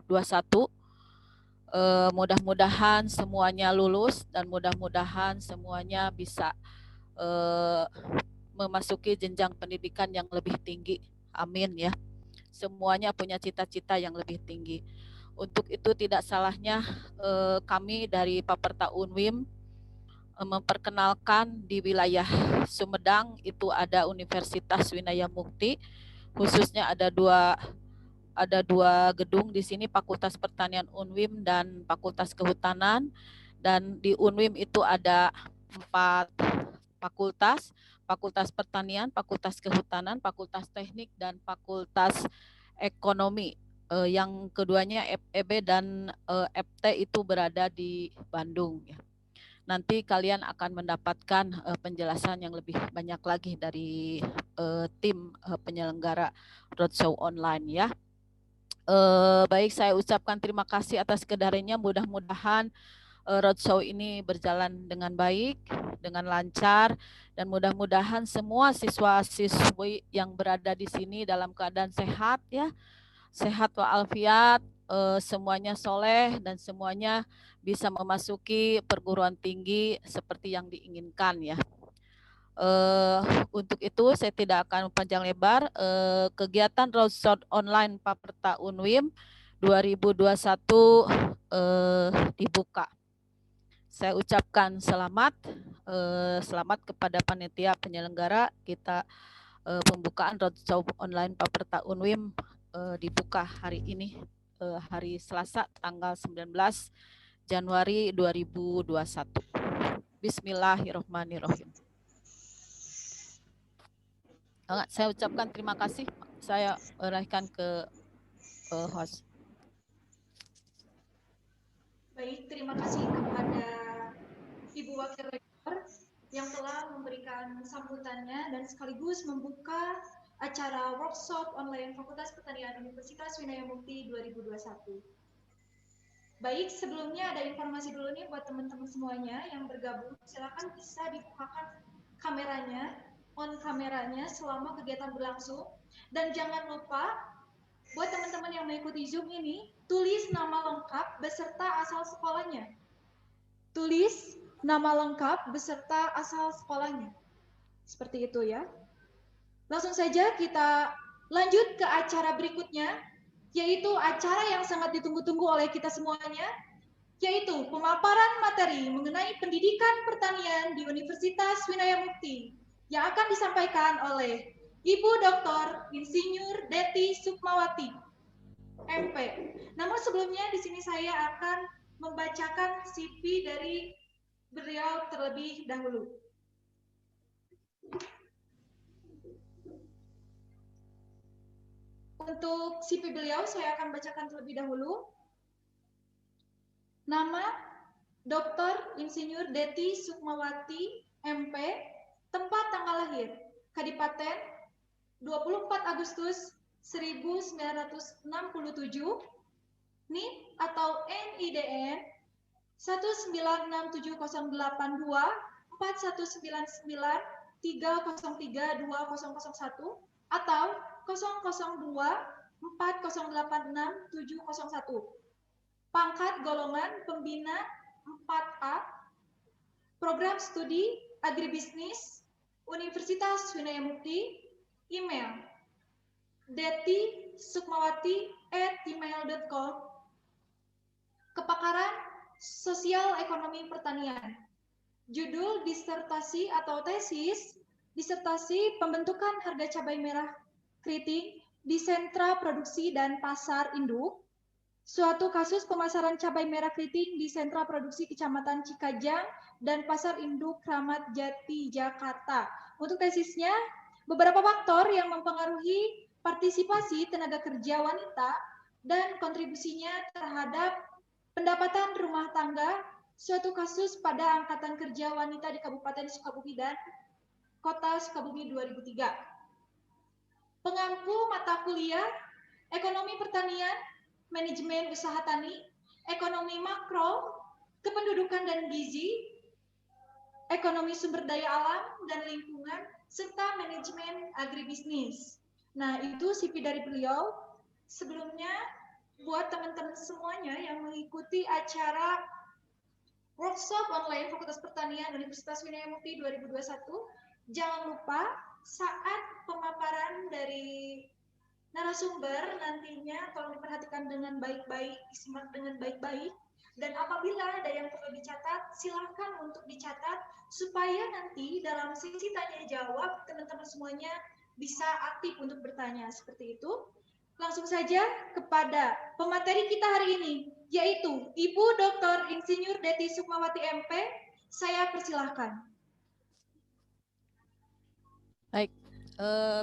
2021. Mudah-mudahan semuanya lulus dan mudah-mudahan semuanya bisa memasuki jenjang pendidikan yang lebih tinggi. Amin ya. Semuanya punya cita-cita yang lebih tinggi. Untuk itu tidak salahnya kami dari Paperta Unwim memperkenalkan di wilayah Sumedang itu ada Universitas Winaya Mukti, khususnya ada dua gedung di sini, Fakultas Pertanian Unwim dan Fakultas Kehutanan. Dan di Unwim itu ada 4 fakultas, Fakultas Pertanian, Fakultas Kehutanan, Fakultas Teknik, dan Fakultas Ekonomi. Yang keduanya FEB dan FT itu berada di Bandung ya. Nanti kalian akan mendapatkan penjelasan yang lebih banyak lagi dari tim penyelenggara roadshow online ya. Baik, saya ucapkan terima kasih atas kedatangannya. Mudah-mudahan roadshow ini berjalan dengan baik, dengan lancar, dan mudah-mudahan semua siswa-siswi yang berada di sini dalam keadaan sehat ya, sehat walafiat, semuanya soleh dan semuanya bisa memasuki perguruan tinggi seperti yang diinginkan ya. Untuk itu saya tidak akan panjang lebar. Kegiatan roadshow online Paperta Unwim 2021 dibuka. Saya ucapkan selamat kepada panitia penyelenggara kita. Pembukaan roadshow online Paperta Unwim dibuka hari ini, hari Selasa tanggal 19 Januari 2021. Bismillahirrahmanirrahim. Saya ucapkan terima kasih. Saya serahkan ke host. Baik, terima kasih kepada Ibu Wakil Rektor yang telah memberikan sambutannya dan sekaligus membuka acara workshop online Fakultas Pertanian Universitas Winaya Mukti 2021. Baik, sebelumnya ada informasi dulu nih buat teman-teman semuanya yang bergabung. Silakan bisa dibukakan kameranya, on kameranya selama kegiatan berlangsung. Dan jangan lupa buat teman-teman yang mengikuti Zoom ini, tulis nama lengkap beserta asal sekolahnya. Tulis nama lengkap beserta asal sekolahnya. Seperti itu ya. Langsung saja kita lanjut ke acara berikutnya, yaitu acara yang sangat ditunggu-tunggu oleh kita semuanya, yaitu pemaparan materi mengenai pendidikan pertanian di Universitas Winaya Mukti yang akan disampaikan oleh Ibu Dr. Insinyur Deti Sukmawati, MP. Namun sebelumnya di sini saya akan membacakan CV dari beliau terlebih dahulu. Untuk CV beliau saya akan bacakan terlebih dahulu. Nama Dr. Insinyur Deti Sukmawati, MP, tempat tanggal lahir, Kadipaten 24 Agustus 1967, NIP atau NIDN 19671941993032001 atau 00240867001. Pangkat golongan pembina 4A, program studi agribisnis Universitas Winaya Mukti, email detisukmawati@gmail.com. Kepakaran sosial ekonomi pertanian. Judul disertasi atau tesis, disertasi pembentukan harga cabai merah keriting di sentra produksi dan pasar induk. Suatu kasus pemasaran cabai merah keriting di sentra produksi Kecamatan Cikajang dan pasar induk Kramat Jati, Jakarta. Untuk tesisnya, beberapa faktor yang mempengaruhi partisipasi tenaga kerja wanita dan kontribusinya terhadap pendapatan rumah tangga, suatu kasus pada Angkatan Kerja Wanita di Kabupaten Sukabumi dan Kota Sukabumi 2003. Pengampu mata kuliah Ekonomi Pertanian, Manajemen Usaha Tani, Ekonomi Makro, Kependudukan dan Gizi, Ekonomi Sumber Daya Alam dan Lingkungan, serta Manajemen Agribisnis. Nah, itu CV dari beliau. Sebelumnya, buat teman-teman semuanya yang mengikuti acara workshop online Fakultas Pertanian Universitas Winaya Mukti 2021, jangan lupa saat pemaparan dari narasumber nantinya tolong diperhatikan dengan baik-baik, disimak dengan baik-baik, dan apabila ada yang perlu dicatat, silahkan untuk dicatat supaya nanti dalam sesi tanya jawab teman-teman semuanya bisa aktif untuk bertanya seperti itu. Langsung saja kepada pemateri kita hari ini, yaitu Ibu Dr. Insinyur Deti Sukmawati MP. Saya persilahkan. Baik,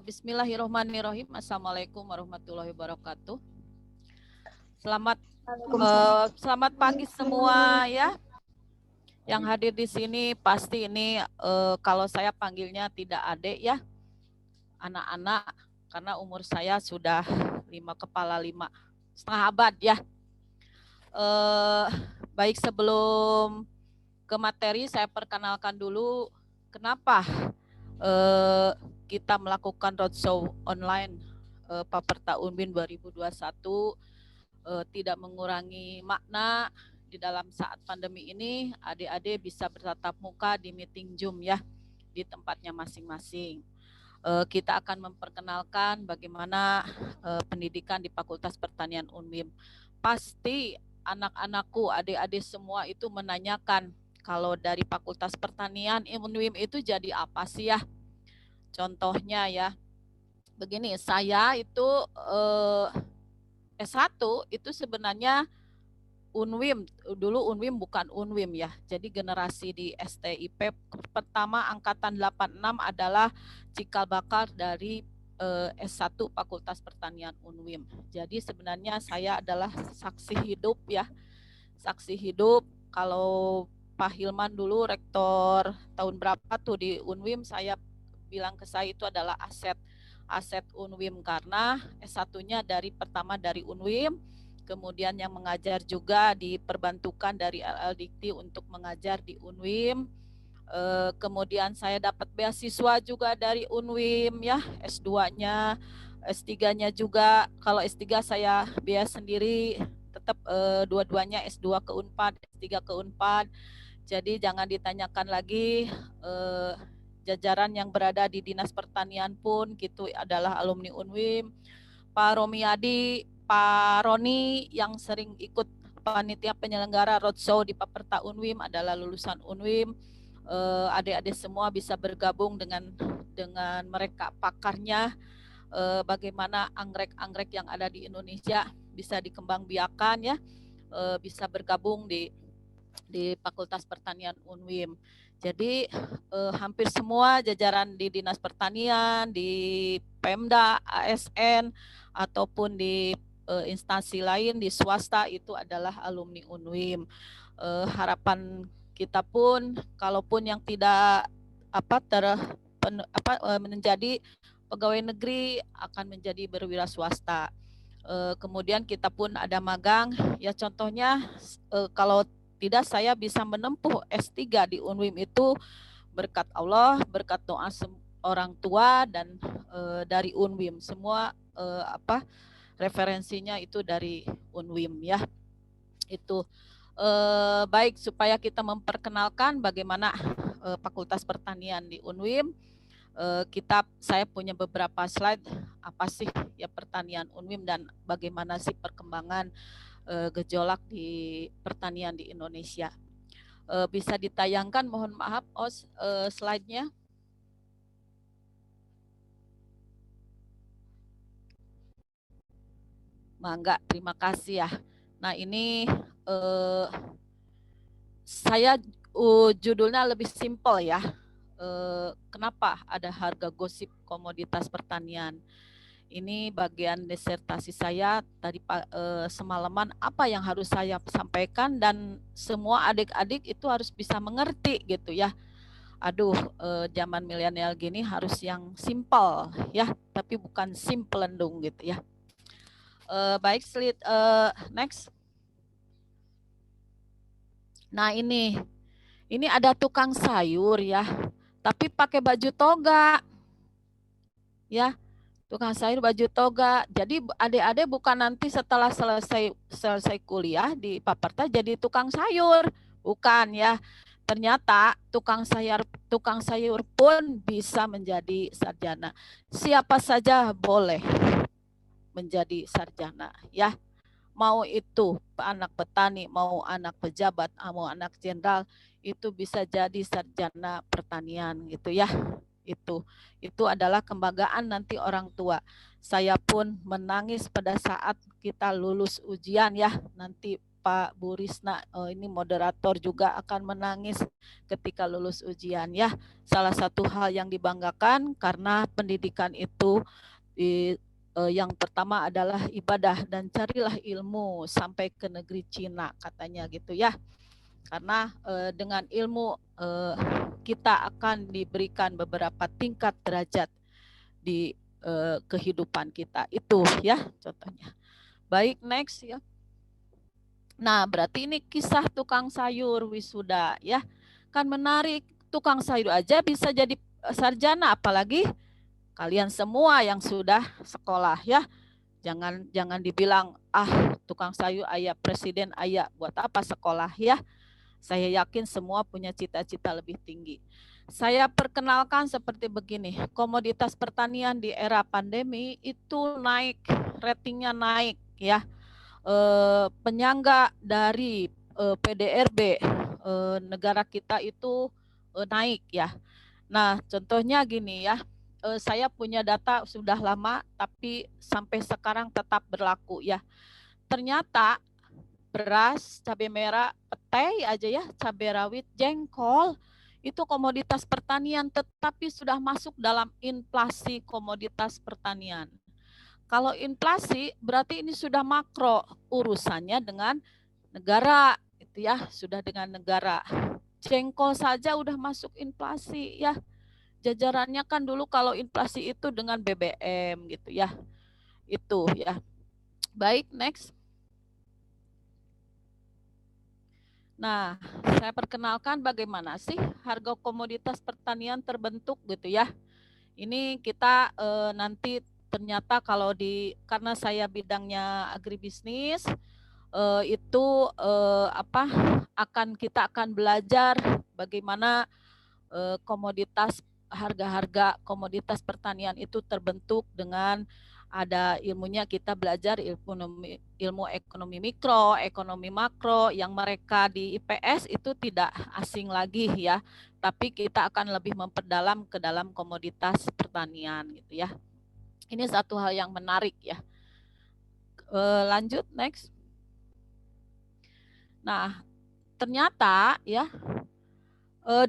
Bismillahirrahmanirrahim. Assalamualaikum warahmatullahi wabarakatuh. Selamat pagi semua ya. Yang hadir di sini pasti ini kalau saya panggilnya tidak adik ya, anak-anak, karena umur saya sudah 5,5 abad ya. Baik, sebelum ke materi saya perkenalkan dulu kenapa kita melakukan roadshow online Paperta Unwin 2021 tidak mengurangi makna di dalam saat pandemi ini. Adik-adik bisa bertatap muka di meeting Zoom ya, di tempatnya masing-masing. Kita akan memperkenalkan bagaimana pendidikan di Fakultas Pertanian Unwim. Pasti anak-anakku, adik-adik semua itu menanyakan, kalau dari Fakultas Pertanian Unwim itu jadi apa sih ya? Contohnya ya, begini, saya itu S1 itu sebenarnya Unwim, dulu Unwim bukan Unwim ya. Jadi generasi di STIP pertama angkatan 86 adalah cikal bakal dari S1 Fakultas Pertanian Unwim. Jadi sebenarnya saya adalah saksi hidup ya. Saksi hidup kalau Pak Hilman dulu rektor tahun berapa tuh di Unwim, saya bilang ke saya itu adalah aset Unwim karena S1-nya pertama dari Unwim. Kemudian yang mengajar juga diperbantukan dari LL Dikti untuk mengajar di Unwim. Kemudian saya dapat beasiswa juga dari Unwim ya, S2-nya, S3-nya juga. Kalau S3 saya biaya sendiri, tetap dua-duanya S2 ke Unpad, S3 ke Unpad. Jadi jangan ditanyakan lagi, jajaran yang berada di Dinas Pertanian pun gitu adalah alumni Unwim. Pak Romiadi, Pak Roni yang sering ikut panitia penyelenggara roadshow di Paperta Unwim adalah lulusan Unwim. Adik-adik semua bisa bergabung dengan mereka pakarnya, bagaimana anggrek-anggrek yang ada di Indonesia bisa dikembangbiakan ya, bisa bergabung di Fakultas Pertanian Unwim. Jadi hampir semua jajaran di Dinas Pertanian, di Pemda, ASN, ataupun di instansi lain di swasta itu adalah alumni Unwim. Harapan kita pun, kalaupun yang tidak menjadi pegawai negeri akan menjadi berwira swasta. Kemudian kita pun ada magang, ya contohnya kalau tidak saya bisa menempuh S3 di Unwim itu berkat Allah, berkat doa orang tua dan dari Unwim. Semua referensinya itu dari Unwim ya. Itu baik, supaya kita memperkenalkan bagaimana Fakultas Pertanian di Unwim. Saya punya beberapa slide apa sih ya pertanian Unwim dan bagaimana sih perkembangan gejolak di pertanian di Indonesia. Bisa ditayangkan, mohon maaf, slide-nya. Mangga, terima kasih ya. Nah ini saya judulnya lebih simpel ya. Kenapa ada harga gosip komoditas pertanian? Ini bagian disertasi saya tadi semalaman, apa yang harus saya sampaikan dan semua adik-adik itu harus bisa mengerti gitu ya. Aduh, zaman milenial gini harus yang simpel ya, tapi bukan simplendung gitu ya. Baik, slide next. Nah ini ada tukang sayur ya, tapi pakai baju toga ya. tukang sayur baju toga. Jadi adik-adik bukan nanti setelah selesai kuliah di Paperta jadi tukang sayur, bukan ya. Ternyata tukang sayur pun bisa menjadi sarjana. Siapa saja boleh menjadi sarjana ya. Mau itu anak petani, mau anak pejabat, mau anak jenderal, itu bisa jadi sarjana pertanian gitu ya. Itu adalah kebanggaan nanti orang tua. Saya pun menangis pada saat kita lulus ujian ya. Nanti Pak Bu Risna ini moderator juga akan menangis ketika lulus ujian ya. Salah satu hal yang dibanggakan karena pendidikan itu yang pertama adalah ibadah dan carilah ilmu sampai ke negeri Cina katanya gitu ya. Karena dengan ilmu kita akan diberikan beberapa tingkat derajat di kehidupan kita. Itu ya contohnya. Baik, next ya. Nah, berarti ini kisah tukang sayur wisuda ya. Kan menarik, tukang sayur aja bisa jadi sarjana, apalagi kalian semua yang sudah sekolah ya. Jangan dibilang tukang sayur ayah presiden ayah buat apa sekolah ya. Saya yakin semua punya cita-cita lebih tinggi. Saya perkenalkan seperti begini, komoditas pertanian di era pandemi itu naik, ratingnya naik ya. Penyangga dari PDRB negara kita itu naik ya. Nah, contohnya gini ya, saya punya data sudah lama tapi sampai sekarang tetap berlaku ya. Ternyata beras, cabai merah, petai aja ya, cabai rawit, jengkol, itu komoditas pertanian tetapi sudah masuk dalam inflasi komoditas pertanian. Kalau inflasi berarti ini sudah makro, urusannya dengan negara, itu ya, sudah dengan negara. Jengkol saja udah masuk inflasi ya. Jajarannya kan dulu kalau inflasi itu dengan BBM gitu ya. Itu ya. Baik, next. Nah, saya perkenalkan bagaimana sih harga komoditas pertanian terbentuk gitu ya. Ini kita nanti ternyata kalau karena saya bidangnya agribisnis itu kita akan belajar bagaimana komoditas harga-harga komoditas pertanian itu terbentuk dengan ada ilmunya. Kita belajar ilmu ekonomi mikro, ekonomi makro yang mereka di IPS itu tidak asing lagi ya, tapi kita akan lebih memperdalam ke dalam komoditas pertanian gitu ya. Ini satu hal yang menarik ya. Lanjut, next. Nah, ternyata ya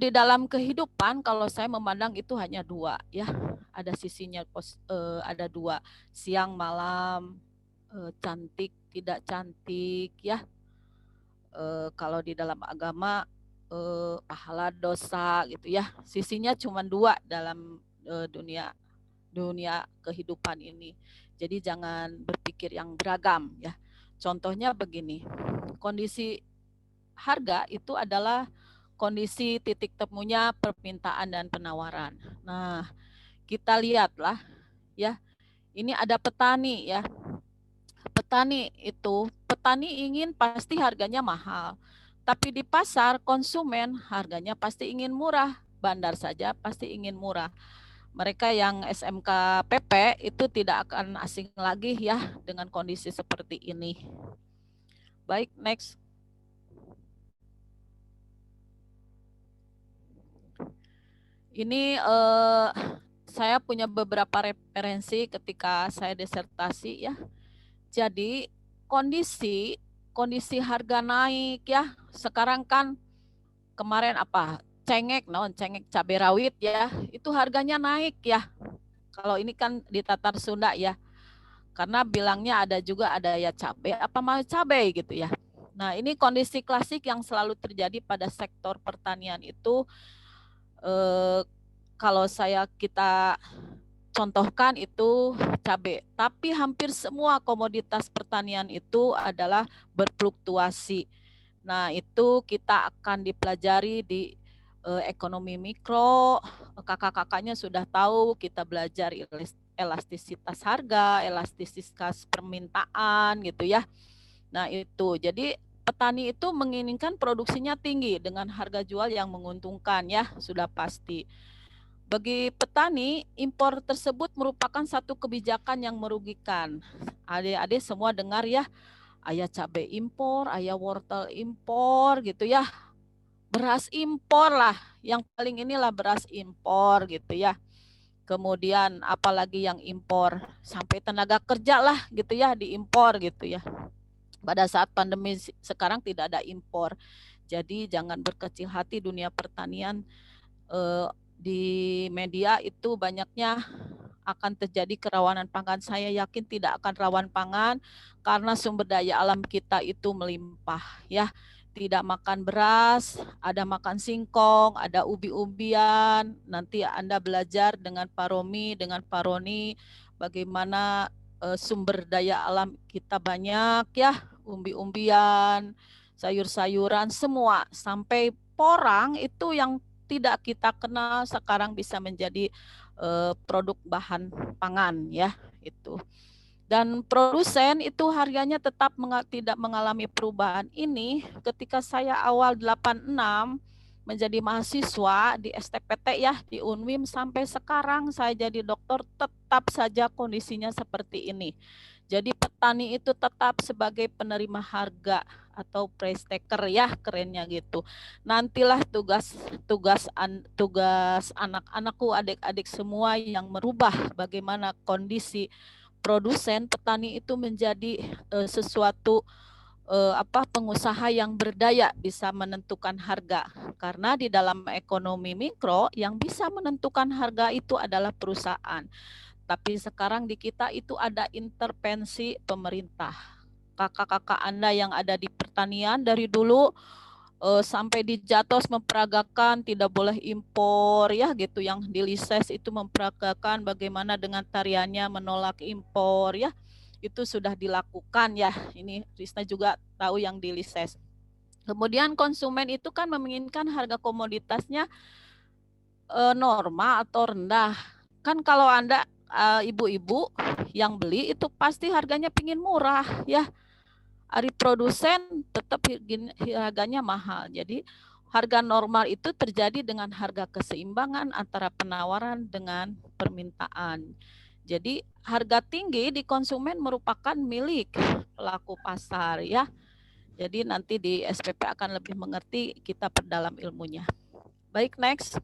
di dalam kehidupan kalau saya memandang itu hanya dua ya, ada sisinya ada dua, siang malam, cantik tidak cantik ya. Kalau di dalam agama pahala dosa gitu ya, sisinya cuma dua dalam dunia kehidupan ini. Jadi jangan berpikir yang beragam ya. Contohnya begini, kondisi harga itu adalah kondisi titik temunya permintaan dan penawaran. Nah, kita lihatlah ya. Ini ada petani ya. Petani ingin pasti harganya mahal. Tapi di pasar konsumen harganya pasti ingin murah. Bandar saja pasti ingin murah. Mereka yang SMK PP itu tidak akan asing lagi ya dengan kondisi seperti ini. Baik, next. Ini saya punya beberapa referensi ketika saya disertasi ya. Jadi kondisi harga naik ya. Sekarang kan kemarin cengek cabai rawit ya. Itu harganya naik ya. Kalau ini kan di Tatar Sunda ya. Karena bilangnya ada ya cabai mau cabai gitu ya. Nah, ini kondisi klasik yang selalu terjadi pada sektor pertanian itu. Kalau kita contohkan itu cabai, tapi hampir semua komoditas pertanian itu adalah berfluktuasi. Nah, itu kita akan dipelajari di ekonomi mikro. Kakak-kakaknya sudah tahu, kita belajar elastisitas harga, elastisitas permintaan gitu ya. Nah itu, jadi petani itu menginginkan produksinya tinggi dengan harga jual yang menguntungkan ya, sudah pasti. Bagi petani, impor tersebut merupakan satu kebijakan yang merugikan. Adik-adik semua dengar ya, ayah cabai impor, ayah wortel impor gitu ya. Beras impor lah, yang paling inilah beras impor gitu ya. Kemudian apalagi yang impor, sampai tenaga kerja lah gitu ya, diimpor gitu ya. Pada saat pandemi sekarang tidak ada impor. Jadi jangan berkecil hati dunia pertanian. Di media itu banyaknya akan terjadi kerawanan pangan. Saya yakin tidak akan rawan pangan karena sumber daya alam kita itu melimpah ya. Tidak makan beras, ada makan singkong, ada ubi-ubian. Nanti Anda belajar dengan Pak Romi, dengan Pak Roni bagaimana sumber daya alam kita banyak ya, umbi-umbian, sayur-sayuran semua, sampai porang itu yang tidak kita kenal sekarang bisa menjadi produk bahan pangan ya itu. Dan produsen itu harganya tetap tidak mengalami perubahan ini ketika saya awal 86 menjadi mahasiswa di STPT ya, di Unwim, sampai sekarang saya jadi dokter tetap saja kondisinya seperti ini. Jadi petani itu tetap sebagai penerima harga atau price taker ya, kerennya gitu. Nantilah tugas anak-anakku, adik-adik semua yang merubah bagaimana kondisi produsen petani itu menjadi sesuatu pengusaha yang berdaya, bisa menentukan harga. Karena di dalam ekonomi mikro yang bisa menentukan harga itu adalah perusahaan. Tapi sekarang di kita itu ada intervensi pemerintah. Kakak-kakak Anda yang ada di pertanian dari dulu sampai di Jatos memperagakan tidak boleh impor ya gitu, yang di Lises itu memperagakan bagaimana dengan tariannya menolak impor ya, itu sudah dilakukan ya. Ini Risna juga tahu yang di Lises. Kemudian konsumen itu kan menginginkan harga komoditasnya normal atau rendah. Kan kalau Anda ibu-ibu yang beli itu pasti harganya pingin murah ya. Ari produsen tetap harganya mahal. Jadi harga normal itu terjadi dengan harga keseimbangan antara penawaran dengan permintaan. Jadi harga tinggi di konsumen merupakan milik pelaku pasar ya. Jadi nanti di SPP akan lebih mengerti, kita perdalam ilmunya. Baik, next.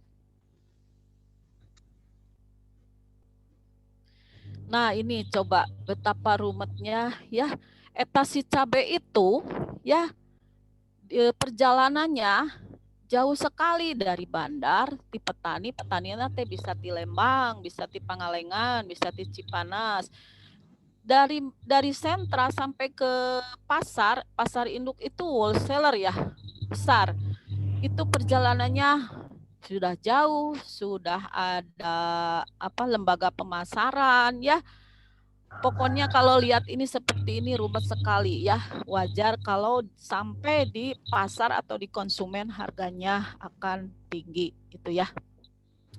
Nah ini coba betapa rumetnya ya, etasi cabai itu ya, perjalanannya jauh sekali dari bandar di petani nanti bisa di Lembang, bisa di Pangalengan, bisa di Cipanas. Dari sentra sampai ke pasar induk itu wholesaler ya, besar. Itu perjalanannya sudah jauh, sudah ada lembaga pemasaran ya. Pokoknya kalau lihat ini seperti ini rumit sekali ya. Wajar kalau sampai di pasar atau di konsumen harganya akan tinggi gitu ya.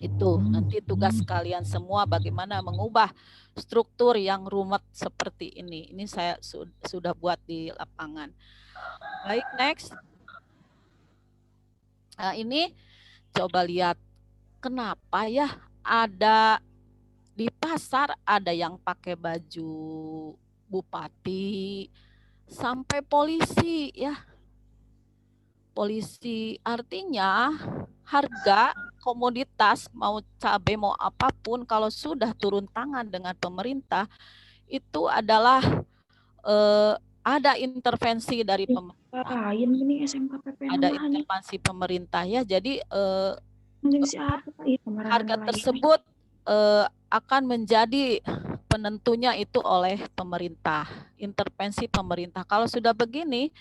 Itu nanti tugas kalian semua bagaimana mengubah struktur yang rumit seperti ini. Ini saya sudah buat di lapangan. Baik, next. Nah, ini coba lihat kenapa ya ada di pasar ada yang pakai baju bupati sampai polisi ya. Polisi artinya harga komoditas mau cabai mau apapun kalau sudah turun tangan dengan pemerintah itu adalah ada intervensi dari pemerintah. Ada intervensi pemerintah ya. Jadi harga tersebut akan menjadi penentunya itu oleh pemerintah, intervensi pemerintah. Kalau sudah begini,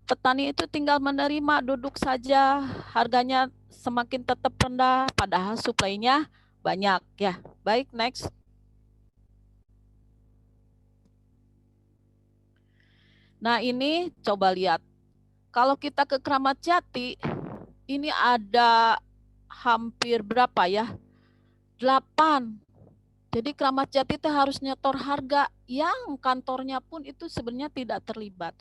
petani itu tinggal menerima, duduk saja, harganya semakin tetap rendah, padahal suplainya banyak ya. Baik, next. Nah ini coba lihat, kalau kita ke Kramat Jati, ini ada hampir berapa ya? 8 Jadi Kramat Jati itu harus nyetor harga yang kantornya pun itu sebenarnya tidak terlibat.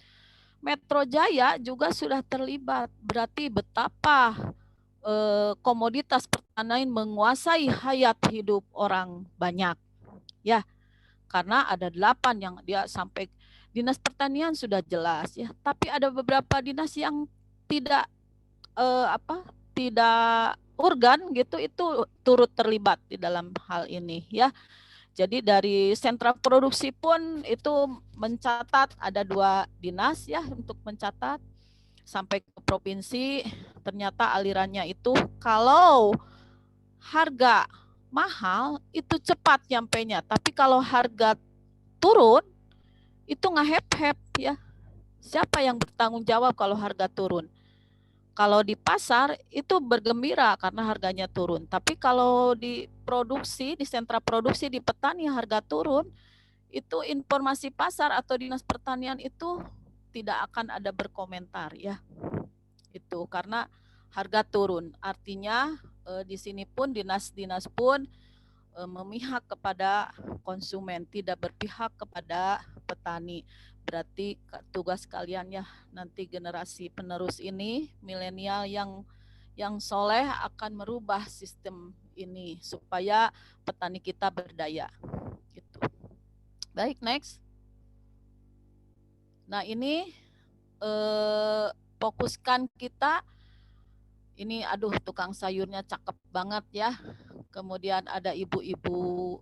Metro Jaya juga sudah terlibat. Berarti betapa komoditas pertanian menguasai hayat hidup orang banyak. Ya, karena ada 8 yang dia sampai dinas pertanian sudah jelas ya. Tapi ada beberapa dinas yang tidak tidak organ gitu itu turut terlibat di dalam hal ini ya. Jadi dari sentra produksi pun itu mencatat ada 2 dinas ya untuk mencatat sampai ke provinsi. Ternyata alirannya itu kalau harga mahal itu cepat nyampainya, tapi kalau harga turun itu ngehep-hep ya. Siapa yang bertanggung jawab kalau harga turun? Kalau di pasar itu bergembira karena harganya turun. Tapi kalau di produksi, di sentra produksi, di petani harga turun, itu informasi pasar atau dinas pertanian itu tidak akan ada berkomentar ya. Itu karena harga turun. Artinya di sini pun dinas-dinas pun memihak kepada konsumen, tidak berpihak kepada petani. Berarti tugas kalian ya nanti generasi penerus ini milenial yang soleh akan merubah sistem ini supaya petani kita berdaya. Gitu. Baik, next. Nah ini fokuskan kita. Ini aduh tukang sayurnya cakep banget ya. Kemudian ada ibu-ibu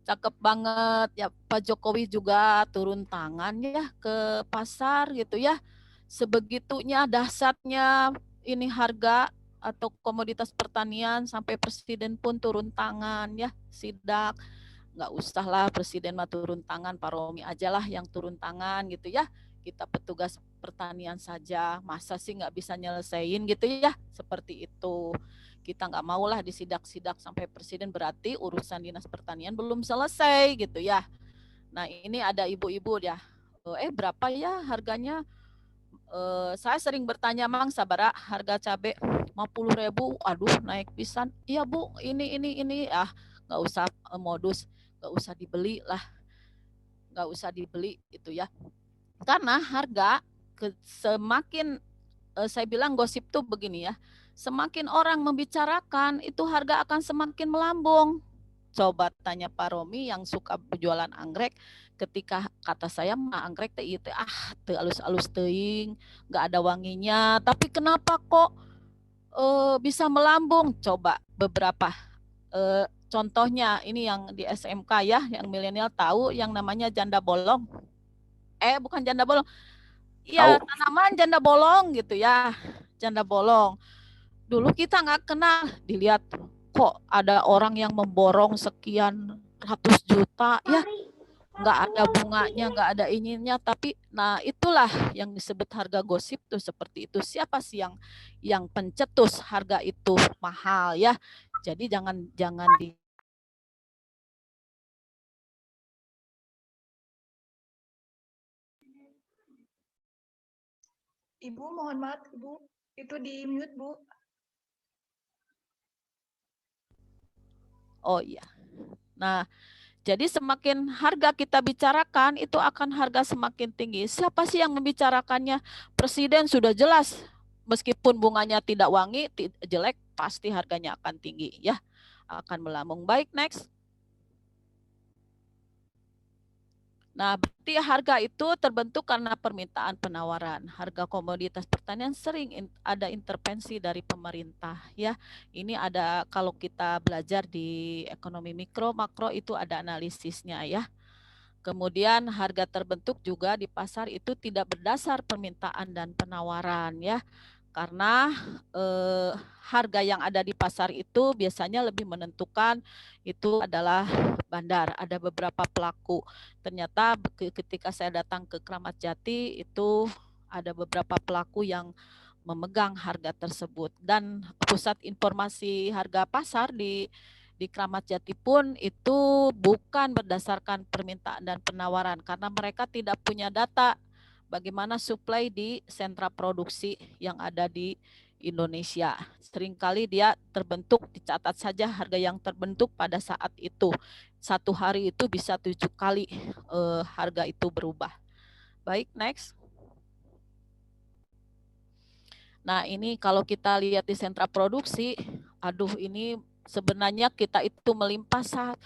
cakep banget ya. Pak Jokowi juga turun tangan ya ke pasar gitu ya. Sebegitunya dahsyatnya ini harga atau komoditas pertanian sampai presiden pun turun tangan ya, sidak. Nggak usah lah presiden mah turun tangan, Pak Romi aja lah yang turun tangan gitu ya. Kita petugas pertanian saja, masa sih nggak bisa nyelesain gitu ya, seperti itu. Kita nggak mau lah disidak-sidak sampai presiden, berarti urusan dinas pertanian belum selesai gitu ya. Nah ini ada ibu-ibu ya, berapa ya harganya? Saya sering bertanya, Mang sabara harga cabai 50.000, aduh naik pisan. Iya Bu, ini nggak usah modus, nggak usah dibeli lah, nggak usah dibeli itu ya. Karena harga semakin saya bilang gosip tuh begini ya, semakin orang membicarakan itu harga akan semakin melambung. Coba tanya Pak Romi yang suka berjualan anggrek, ketika kata saya mah anggrek teh itu teu alus-alus teuing, nggak ada wanginya, tapi kenapa kok bisa melambung? Coba beberapa contohnya ini yang di SMK ya, yang milenial tahu yang namanya janda bolong. Bukan janda bolong. Iya, tanaman janda bolong gitu ya. Janda bolong. Dulu kita nggak kenal, dilihat kok ada orang yang memborong sekian ratus juta ya, nggak ada bunganya, nggak ada ininya, tapi nah itulah yang disebut harga gosip tuh seperti itu. Siapa sih yang pencetus harga itu mahal ya? Jadi jangan di Ibu, mohon maaf, Ibu. Itu di mute, Bu. Oh iya. Nah, jadi semakin harga kita bicarakan, itu akan harga semakin tinggi. Siapa sih yang membicarakannya? Presiden sudah jelas. Meskipun bunganya tidak wangi, jelek, pasti harganya akan tinggi ya. Akan melambung. Baik, next. Nah, berarti harga itu terbentuk karena permintaan penawaran. Harga komoditas pertanian sering ada intervensi dari pemerintah ya. Ini ada kalau kita belajar di ekonomi mikro, makro itu ada analisisnya ya. Kemudian harga terbentuk juga di pasar itu tidak berdasar permintaan dan penawaran ya. Karena harga yang ada di pasar itu biasanya lebih menentukan itu adalah bandar. Ada beberapa pelaku. Ternyata ketika saya datang ke Kramat Jati itu ada beberapa pelaku yang memegang harga tersebut, dan pusat informasi harga pasar di Kramat Jati pun itu bukan berdasarkan permintaan dan penawaran karena mereka tidak punya data bagaimana suplai di sentra produksi yang ada di Indonesia. Seringkali dia terbentuk, dicatat saja harga yang terbentuk pada saat itu. Satu hari itu bisa 7 kali harga itu berubah. Baik, next. Nah, ini kalau kita lihat di sentra produksi, aduh ini sebenarnya kita itu melimpah saat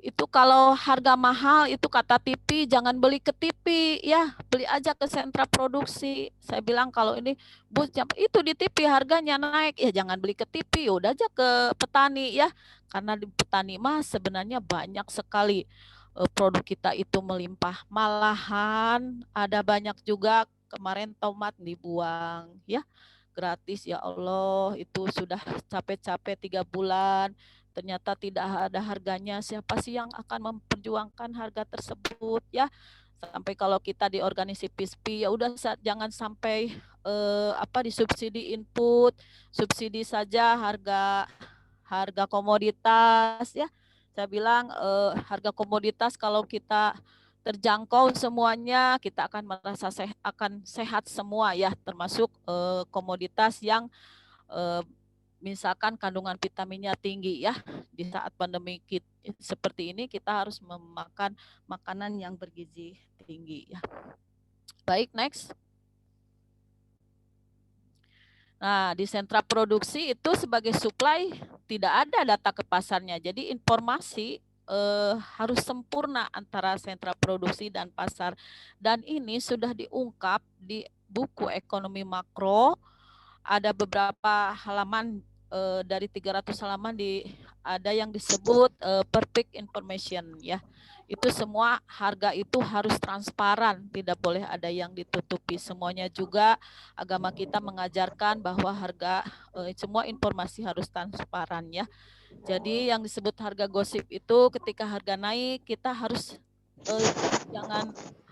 itu. Kalau harga mahal itu kata TV, jangan beli ke TV ya, beli aja ke sentra produksi. Saya bilang kalau ini Bu, itu di TV harganya naik, ya jangan beli ke TV, udah aja ke petani ya. Karena di petani mah sebenarnya banyak sekali produk kita itu melimpah. Malahan ada banyak juga kemarin tomat dibuang ya gratis, ya Allah, itu sudah capek-capek 3 bulan ternyata tidak ada harganya. Siapa sih yang akan memperjuangkan harga tersebut ya? Sampai kalau kita di organisasi PISPI ya udah jangan sampai disubsidi input, subsidi saja harga komoditas ya. Saya bilang harga komoditas kalau kita terjangkau semuanya, kita akan merasa akan sehat semua ya, termasuk komoditas yang misalkan kandungan vitaminnya tinggi ya. Di saat pandemi seperti ini kita harus memakan makanan yang bergizi tinggi ya. Baik, next. Nah, di sentra produksi itu sebagai supply tidak ada data ke pasarnya. Jadi informasi harus sempurna antara sentra produksi dan pasar. Dan ini sudah diungkap di buku ekonomi makro. Ada beberapa halaman dari 300 halaman ada yang disebut perfect information ya. Itu semua harga itu harus transparan, tidak boleh ada yang ditutupi. Semuanya juga agama kita mengajarkan bahwa harga semua informasi harus transparan ya. Jadi yang disebut harga gosip itu ketika harga naik kita harus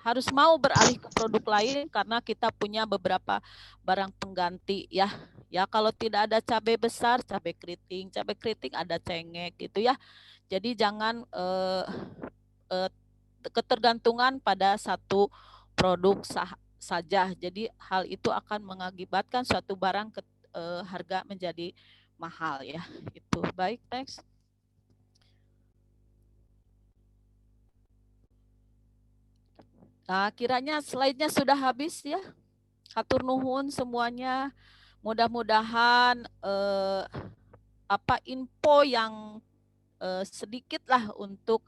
harus mau beralih ke produk lain karena kita punya beberapa barang pengganti ya. Ya kalau tidak ada cabai besar, cabai keriting ada cengek gitu ya. Jadi jangan ketergantungan pada satu produk saja. Jadi hal itu akan mengakibatkan suatu barang harga menjadi mahal ya. Itu. Baik, thanks. Nah, kiranya slide-nya sudah habis ya. Hatur nuhun semuanya. Mudah-mudahan info yang sedikit lah untuk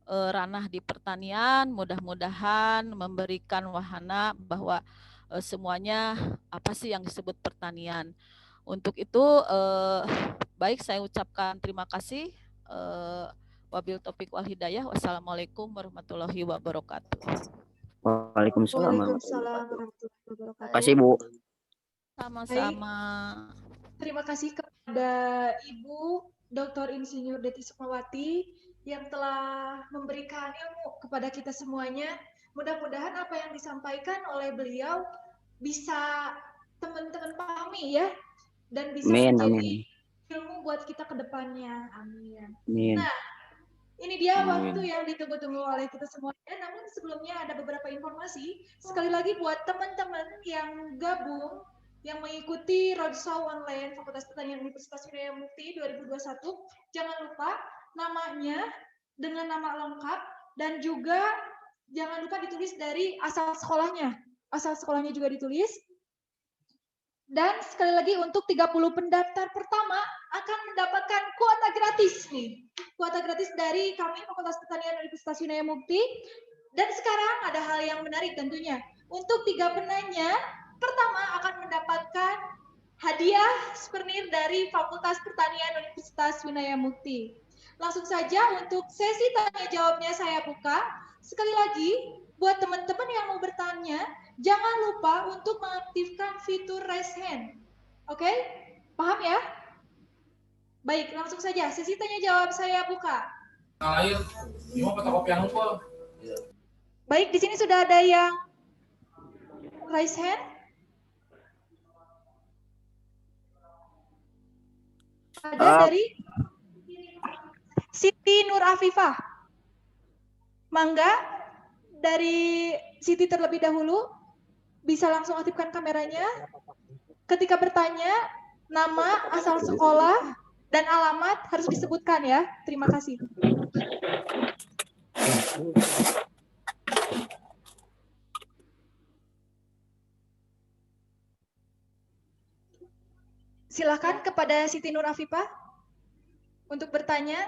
ranah di pertanian, mudah-mudahan memberikan wahana bahwa semuanya apa sih yang disebut pertanian. Untuk itu baik saya ucapkan terima kasih. Wabil taufiq wal hidayah. Wassalamualaikum warahmatullahi wabarakatuh. Waalaikumsalam warahmatullahi wabarakatuh. Terima kasih Bu. Sama-sama. Terima kasih kepada Ibu Dr. Insinyur Dety Sukmawati yang telah memberikan ilmu kepada kita semuanya. Mudah-mudahan apa yang disampaikan oleh beliau bisa teman-teman pahami ya, dan bisa menjadi ilmu buat kita ke depannya. Amin. Nah, ini dia waktu yang ditunggu-tunggu oleh kita semuanya. Namun sebelumnya ada beberapa informasi. Sekali lagi buat teman-teman yang gabung, yang mengikuti roadshow online Fakultas Pertanian Universitas Winaya Mukti 2021, jangan lupa namanya dengan nama lengkap dan juga jangan lupa ditulis dari asal sekolahnya. Asal sekolahnya juga ditulis. Dan sekali lagi untuk 30 pendaftar pertama akan mendapatkan kuota gratis nih. Kuota gratis dari kami Fakultas Pertanian Universitas Winaya Mukti. Dan sekarang ada hal yang menarik tentunya. Untuk 3 penanya, pertama akan mendapatkan hadiah souvenir dari Fakultas Pertanian Universitas Winaya Mukti. Langsung saja untuk sesi tanya jawabnya saya buka. Sekali lagi, buat teman-teman yang mau bertanya, jangan lupa untuk mengaktifkan fitur raise hand. Oke? Paham ya? Baik, langsung saja. Sesi tanya jawab saya buka. Baik, di sini sudah ada yang raise hand. Ada dari Siti Nur Afifah. Mangga, dari Siti terlebih dahulu, bisa langsung aktifkan kameranya. Ketika bertanya, nama, asal sekolah, dan alamat harus disebutkan ya. Terima kasih. Silakan kepada Siti Nur Afifah untuk bertanya.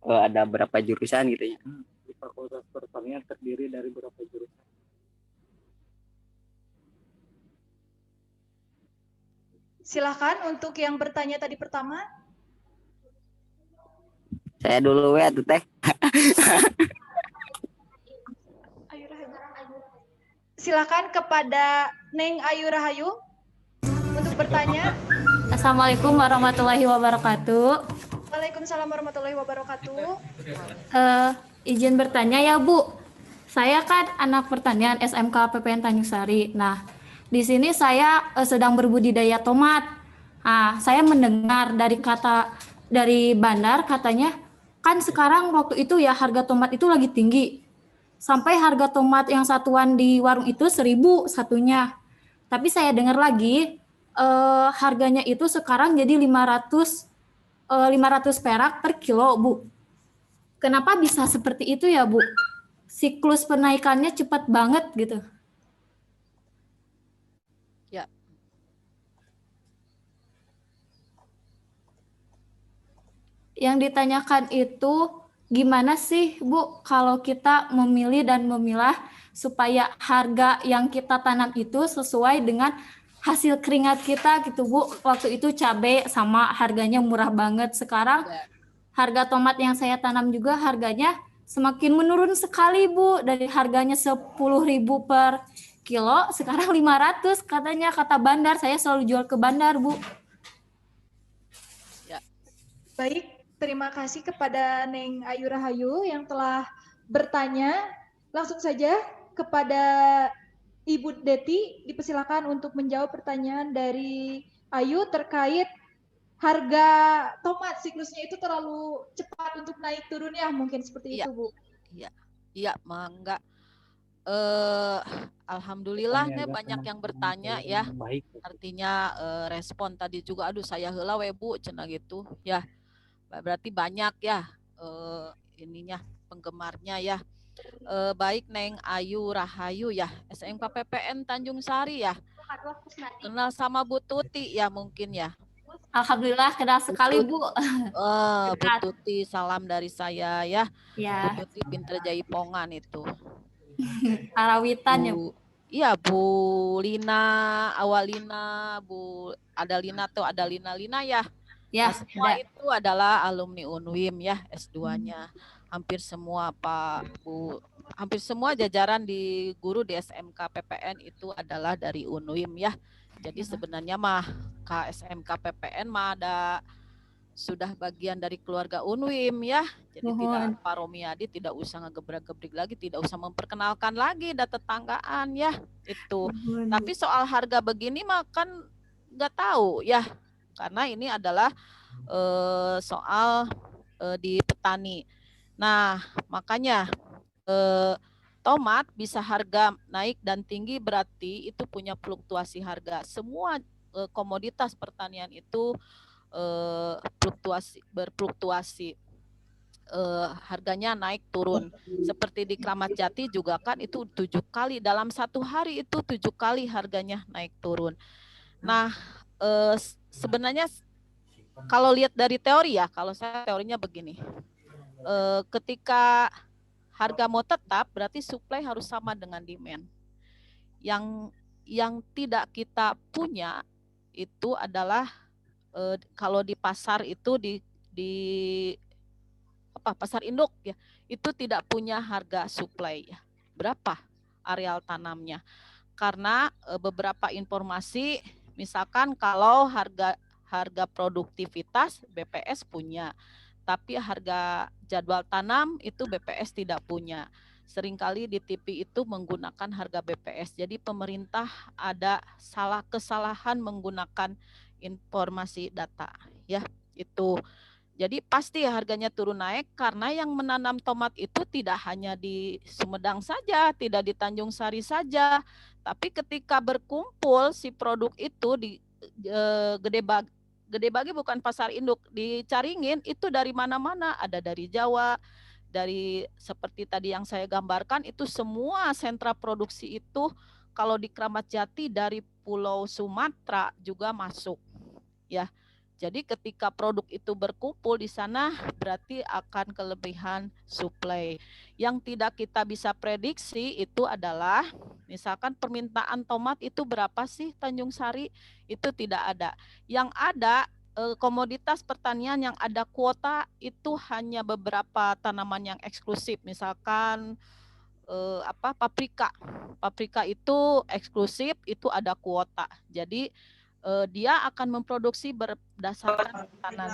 Ada berapa jurusan gitu ya? Di Fakultas Pertanian terdiri dari berapa jurusan? Silakan untuk yang bertanya tadi pertama. Saya dulu ya tuh teh. Silakan kepada Neng Ayu Rahayu untuk bertanya. Assalamualaikum warahmatullahi wabarakatuh. Waalaikumsalam warahmatullahi wabarakatuh. Izin bertanya ya Bu, saya kan anak pertanian SMK PPN Tanjung Sari. Nah, di sini saya sedang berbudidaya tomat. Nah, saya mendengar dari bandar katanya kan sekarang waktu itu ya harga tomat itu lagi tinggi. Sampai harga tomat yang satuan di warung itu 1.000 satunya. Tapi saya dengar lagi harganya itu sekarang jadi 500 perak per kilo, Bu. Kenapa bisa seperti itu ya, Bu? Siklus penaikannya cepat banget gitu. Ya. Yang ditanyakan itu gimana sih, Bu, kalau kita memilih dan memilah supaya harga yang kita tanam itu sesuai dengan hasil keringat kita gitu, Bu. Waktu itu cabai sama harganya murah banget. Sekarang harga tomat yang saya tanam juga harganya semakin menurun sekali, Bu. Dari harganya 10.000 per kilo, sekarang 500 katanya, kata bandar. Saya selalu jual ke bandar, Bu. Ya. Baik, terima kasih kepada Neng Ayu Rahayu yang telah bertanya. Langsung saja kepada Ibu Deti, dipersilakan untuk menjawab pertanyaan dari Ayu terkait harga tomat siklusnya itu terlalu cepat untuk naik turun ya, mungkin seperti itu, Bu. Iya, mangga. Alhamdulillah nih banyak yang bertanya ya. Baik. Artinya respon tadi juga, aduh saya heula we Bu cenah gitu ya. Berarti banyak ya ininya penggemarnya ya. Baik Neng Ayu Rahayu ya, SMK PPN Tanjung Sari ya. Kenal sama Bu Tuti ya mungkin ya. Alhamdulillah kenal sekali, Bu. Bu Tuti, salam dari saya ya. Ya, Bu Tuti pinter jaipongan itu. Karawitan ya. Iya, Bu Lina, Awalina, Bu Adalina tuh Adalina ya. Ya, semua itu adalah alumni UNWIM ya, S2-nya. Hampir semua Pak Bu, hampir semua jajaran di guru di SMK PPN itu adalah dari UNWIM ya. Jadi sebenarnya mah KSMK PPN mah ada sudah bagian dari keluarga UNWIM ya. Jadi tidak Pak Romiadi tidak usah ngegebrak-gebrik lagi, tidak usah memperkenalkan lagi data tetanggaan ya itu. Tapi soal harga begini mah kan nggak tahu ya. Karena ini adalah soal di petani. Nah, makanya tomat bisa harga naik dan tinggi berarti itu punya fluktuasi harga. Semua komoditas pertanian itu berfluktuasi. Harganya naik turun. Seperti di Kramat Jati juga kan itu 7 kali dalam satu hari itu 7 kali harganya naik turun. Nah, sebenarnya kalau lihat dari teori ya, kalau saya teorinya begini, ketika harga mau tetap berarti supply harus sama dengan demand. Yang tidak kita punya itu adalah kalau di pasar itu di pasar induk ya, itu tidak punya harga supply ya. Berapa areal tanamnya? Karena beberapa informasi, misalkan kalau harga produktivitas BPS punya, tapi harga jadwal tanam itu BPS tidak punya. Seringkali di TV itu menggunakan harga BPS. Jadi pemerintah ada kesalahan menggunakan informasi data ya itu. Jadi pasti harganya turun naik karena yang menanam tomat itu tidak hanya di Sumedang saja, tidak di Tanjung Sari saja, tapi ketika berkumpul si produk itu di Gede Bagi bukan pasar induk, di Caringin itu dari mana-mana, ada dari Jawa, dari seperti tadi yang saya gambarkan itu semua sentra produksi itu kalau di Kramat Jati dari Pulau Sumatera juga masuk ya. Jadi ketika produk itu berkumpul di sana berarti akan kelebihan suplai. Yang tidak kita bisa prediksi itu adalah misalkan permintaan tomat itu berapa sih Tanjung Sari, itu tidak ada. Yang ada komoditas pertanian yang ada kuota itu hanya beberapa tanaman yang eksklusif, misalkan paprika. Paprika itu eksklusif, itu ada kuota. Jadi dia akan memproduksi berdasarkan pesanan.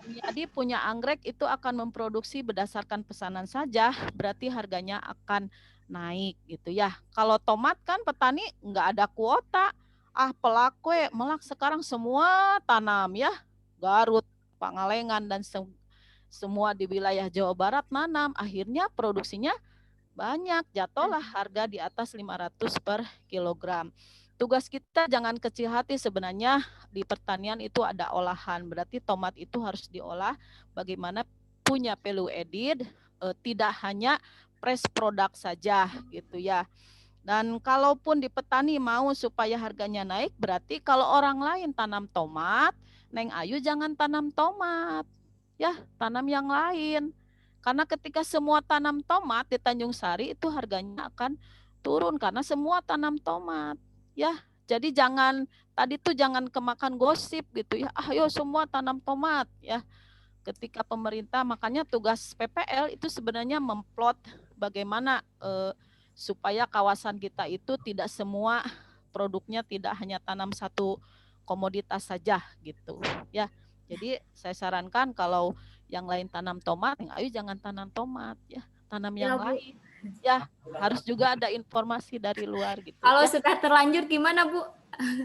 Jadi punya anggrek itu akan memproduksi berdasarkan pesanan saja, berarti harganya akan naik gitu ya. Kalau tomat kan petani nggak ada kuota. Pelakwe, melak sekarang semua tanam ya. Garut, Pangalengan dan semua di wilayah Jawa Barat nanam. Akhirnya produksinya banyak, jatuhlah harga di atas 500 per kilogram. Tugas kita jangan kecil hati, sebenarnya di pertanian itu ada olahan, berarti tomat itu harus diolah bagaimana punya value added, tidak hanya press produk saja gitu ya. Dan kalaupun di petani mau supaya harganya naik, berarti kalau orang lain tanam tomat, Neng Ayu jangan tanam tomat, ya tanam yang lain. Karena ketika semua tanam tomat di Tanjung Sari itu harganya akan turun karena semua tanam tomat. Ya, jadi jangan kemakan gosip gitu ya. Ayo semua tanam tomat ya. Ketika pemerintah, makanya tugas PPL itu sebenarnya memplot bagaimana supaya kawasan kita itu tidak semua produknya tidak hanya tanam satu komoditas saja gitu ya. Jadi saya sarankan kalau yang lain tanam tomat, yang Ayu jangan tanam tomat ya, tanam yang lain. Ya, harus juga ada informasi dari luar gitu. Kalau ya. sudah terlanjur gimana, Bu?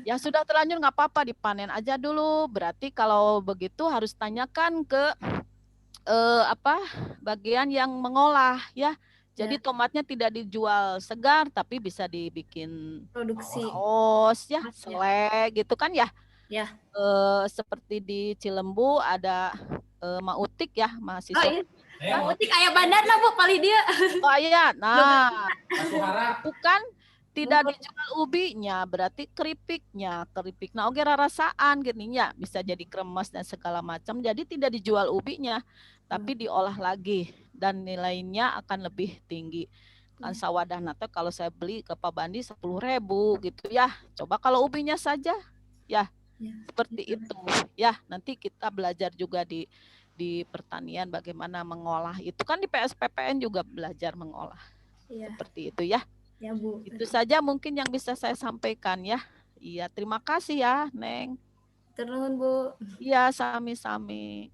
Ya sudah terlanjur nggak apa-apa, dipanen aja dulu. Berarti kalau begitu harus tanyakan ke bagian yang mengolah ya. Jadi tomatnya tidak dijual segar tapi bisa dibikin Produksi. saus ya, selai gitu kan ya. Ya. Seperti di Cilembu ada Mautik ya, mahasiswa. Oh iya. Mautik ayah bandar lah Bu, paling dia. Oh iya, nah itu kan tidak dijual ubinya, berarti keripiknya, nah oke rasaan gininya bisa jadi kremes dan segala macam. Jadi tidak dijual ubinya, tapi diolah lagi dan nilainya akan lebih tinggi. Kan sawadah nate kalau saya beli ke Pak Bandi 10.000 gitu ya. Coba kalau ubinya saja ya. Seperti itu ya. Nanti kita belajar juga di pertanian bagaimana mengolah itu kan di PSPPN juga belajar mengolah seperti itu ya. Ya Bu. Itu saja mungkin yang bisa saya sampaikan ya. Iya, terima kasih ya Neng. Terus Bu. Iya, sami-sami.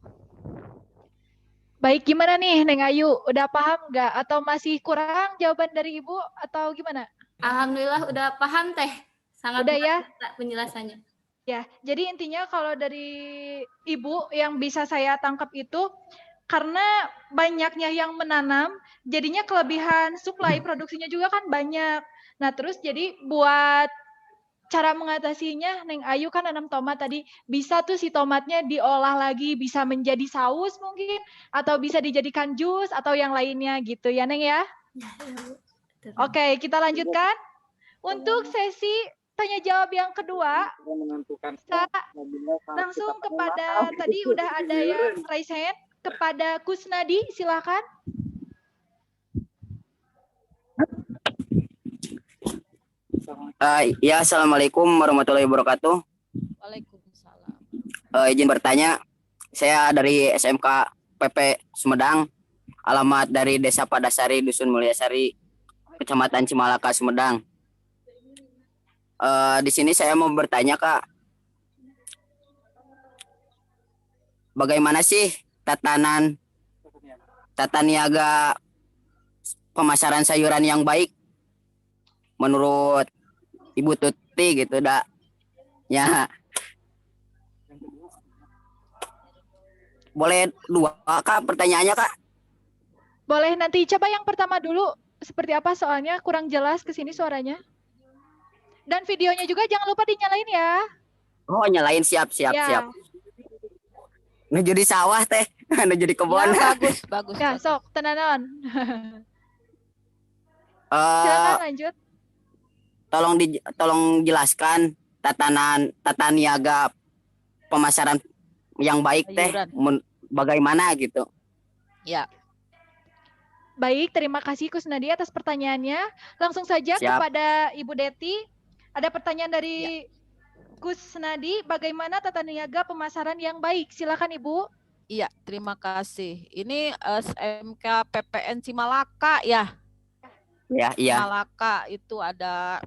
Baik, gimana nih Neng Ayu? Udah paham nggak? Atau masih kurang jawaban dari Ibu? Atau gimana? Alhamdulillah udah paham Teh. Sangat udah ya penjelasannya. Ya, jadi intinya kalau dari Ibu yang bisa saya tangkap itu, karena banyaknya yang menanam, jadinya kelebihan suplai produksinya juga kan banyak. Nah, terus jadi buat cara mengatasinya, Neng Ayu kan nanam tomat tadi, bisa tuh si tomatnya diolah lagi, bisa menjadi saus mungkin, atau bisa dijadikan jus, atau yang lainnya gitu ya Neng ya? Oke, kita lanjutkan. Untuk sesi tanya jawab yang kedua, kita langsung kepada, tadi udah ada yang raise hand, kepada Kusnadi, silakan. Ya, assalamualaikum warahmatullahi wabarakatuh. Waalaikumsalam. Izin bertanya, saya dari SMK PP Sumedang, alamat dari Desa Padasari, Dusun Mulyasari, Kecamatan Cimalaka, Sumedang. Di sini saya mau bertanya Kak, bagaimana sih tata niaga pemasaran sayuran yang baik menurut Ibu Tuti gitu dak ya. boleh 2 Kak pertanyaannya Kak? Boleh nanti coba yang pertama dulu seperti apa soalnya kurang jelas ke sini suaranya. Dan videonya juga jangan lupa dinyalain ya. Oh nyalain, siap siap Ya. siap. Nuju di sawah teh, nuju di kebun. Ya, bagus, bagus. Ya, sok tenanon. Eh, Silakan lanjut. tolong jelaskan tata niaga pemasaran yang baik teh Sayuran. bagaimana gitu. Ya, Baik, terima kasih Kusnadi atas pertanyaannya. Langsung saja Siap. kepada Ibu Deti. Ada pertanyaan dari Kusnadi, bagaimana tata niaga pemasaran yang baik? Silakan Ibu. iya, terima kasih. Ini SMK PPN Cimalaka ya. Ya, iya. Cimalaka itu ada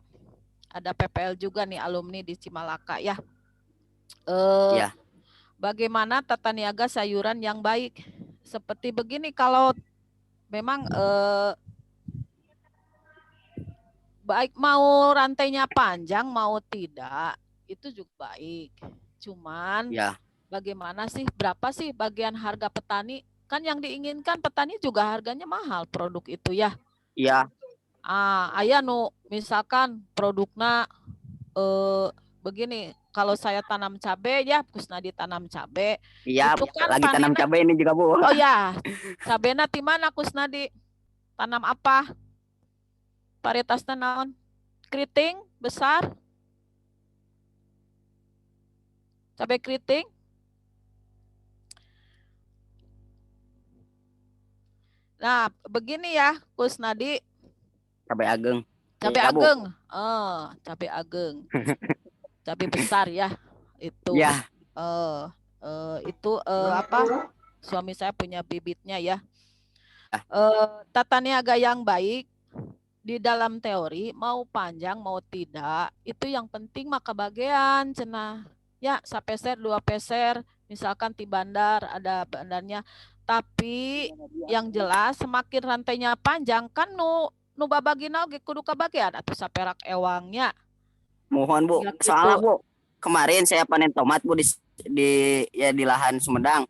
PPL juga nih alumni di Cimalaka ya. Ya. Bagaimana tata niaga sayuran yang baik? Seperti begini, kalau memang baik mau rantainya panjang mau tidak itu juga baik. Cuman Ya. bagaimana sih, berapa sih bagian harga petani? Kan yang diinginkan petani juga harganya mahal produk itu ya. Iya. Aya nu misalkan produknya begini, kalau saya tanam cabai ya, Kusnadi tanam cabai. Iya, Itu kan lagi tanam panennya- cabai ini juga Bu. Oh ya, cabena di mana Kusnadi? Tanam apa? Varietasnya naon? Keriting besar? Cabai keriting? Nah, begini ya, Kusnadi. Cabai ageng. Cabai Iya, Bu. ageng. Cabai ageng. Cabai besar ya. Itu. Ya. Itu apa? Suami saya punya bibitnya ya. Tata niaga yang baik di dalam teori mau panjang mau tidak itu yang penting maka bagian cenah ya, sapeser 2 peser misalkan di bandar ada bandarnya, tapi yang jelas semakin rantainya panjang kan nu babagina oge kudu kabagian atuh saperak ewangnya. Mohon Bu, Ya, gitu. soalnya Bu, kemarin saya panen tomat Bu di lahan Sumedang.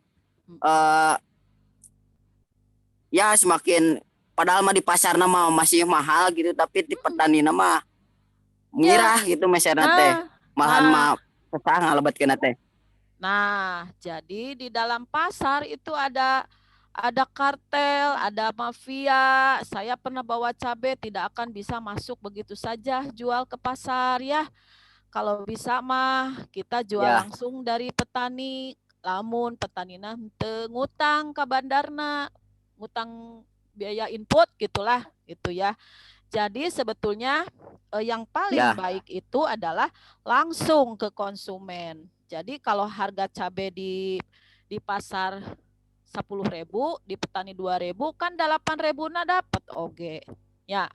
Ya semakin padahal mah di pasar nama masih mahal gitu, tapi di petani nama murah gitu meserna teh. Malahan mah susah ngalebatkeun teh. Nah, jadi di dalam pasar itu ada kartel, ada mafia. Saya pernah bawa cabai, tidak akan bisa masuk begitu saja jual ke pasar ya. Kalau bisa mah kita jual Ya. langsung dari petani. Lamun petanina henteu ngutang ke bandarna, ngutang biaya input gitulah, gitu ya. Jadi sebetulnya yang paling Ya. baik itu adalah langsung ke konsumen. Jadi kalau harga cabai di pasar 10.000, di petani 2.000, kan 8.000 dapat oge. Ya.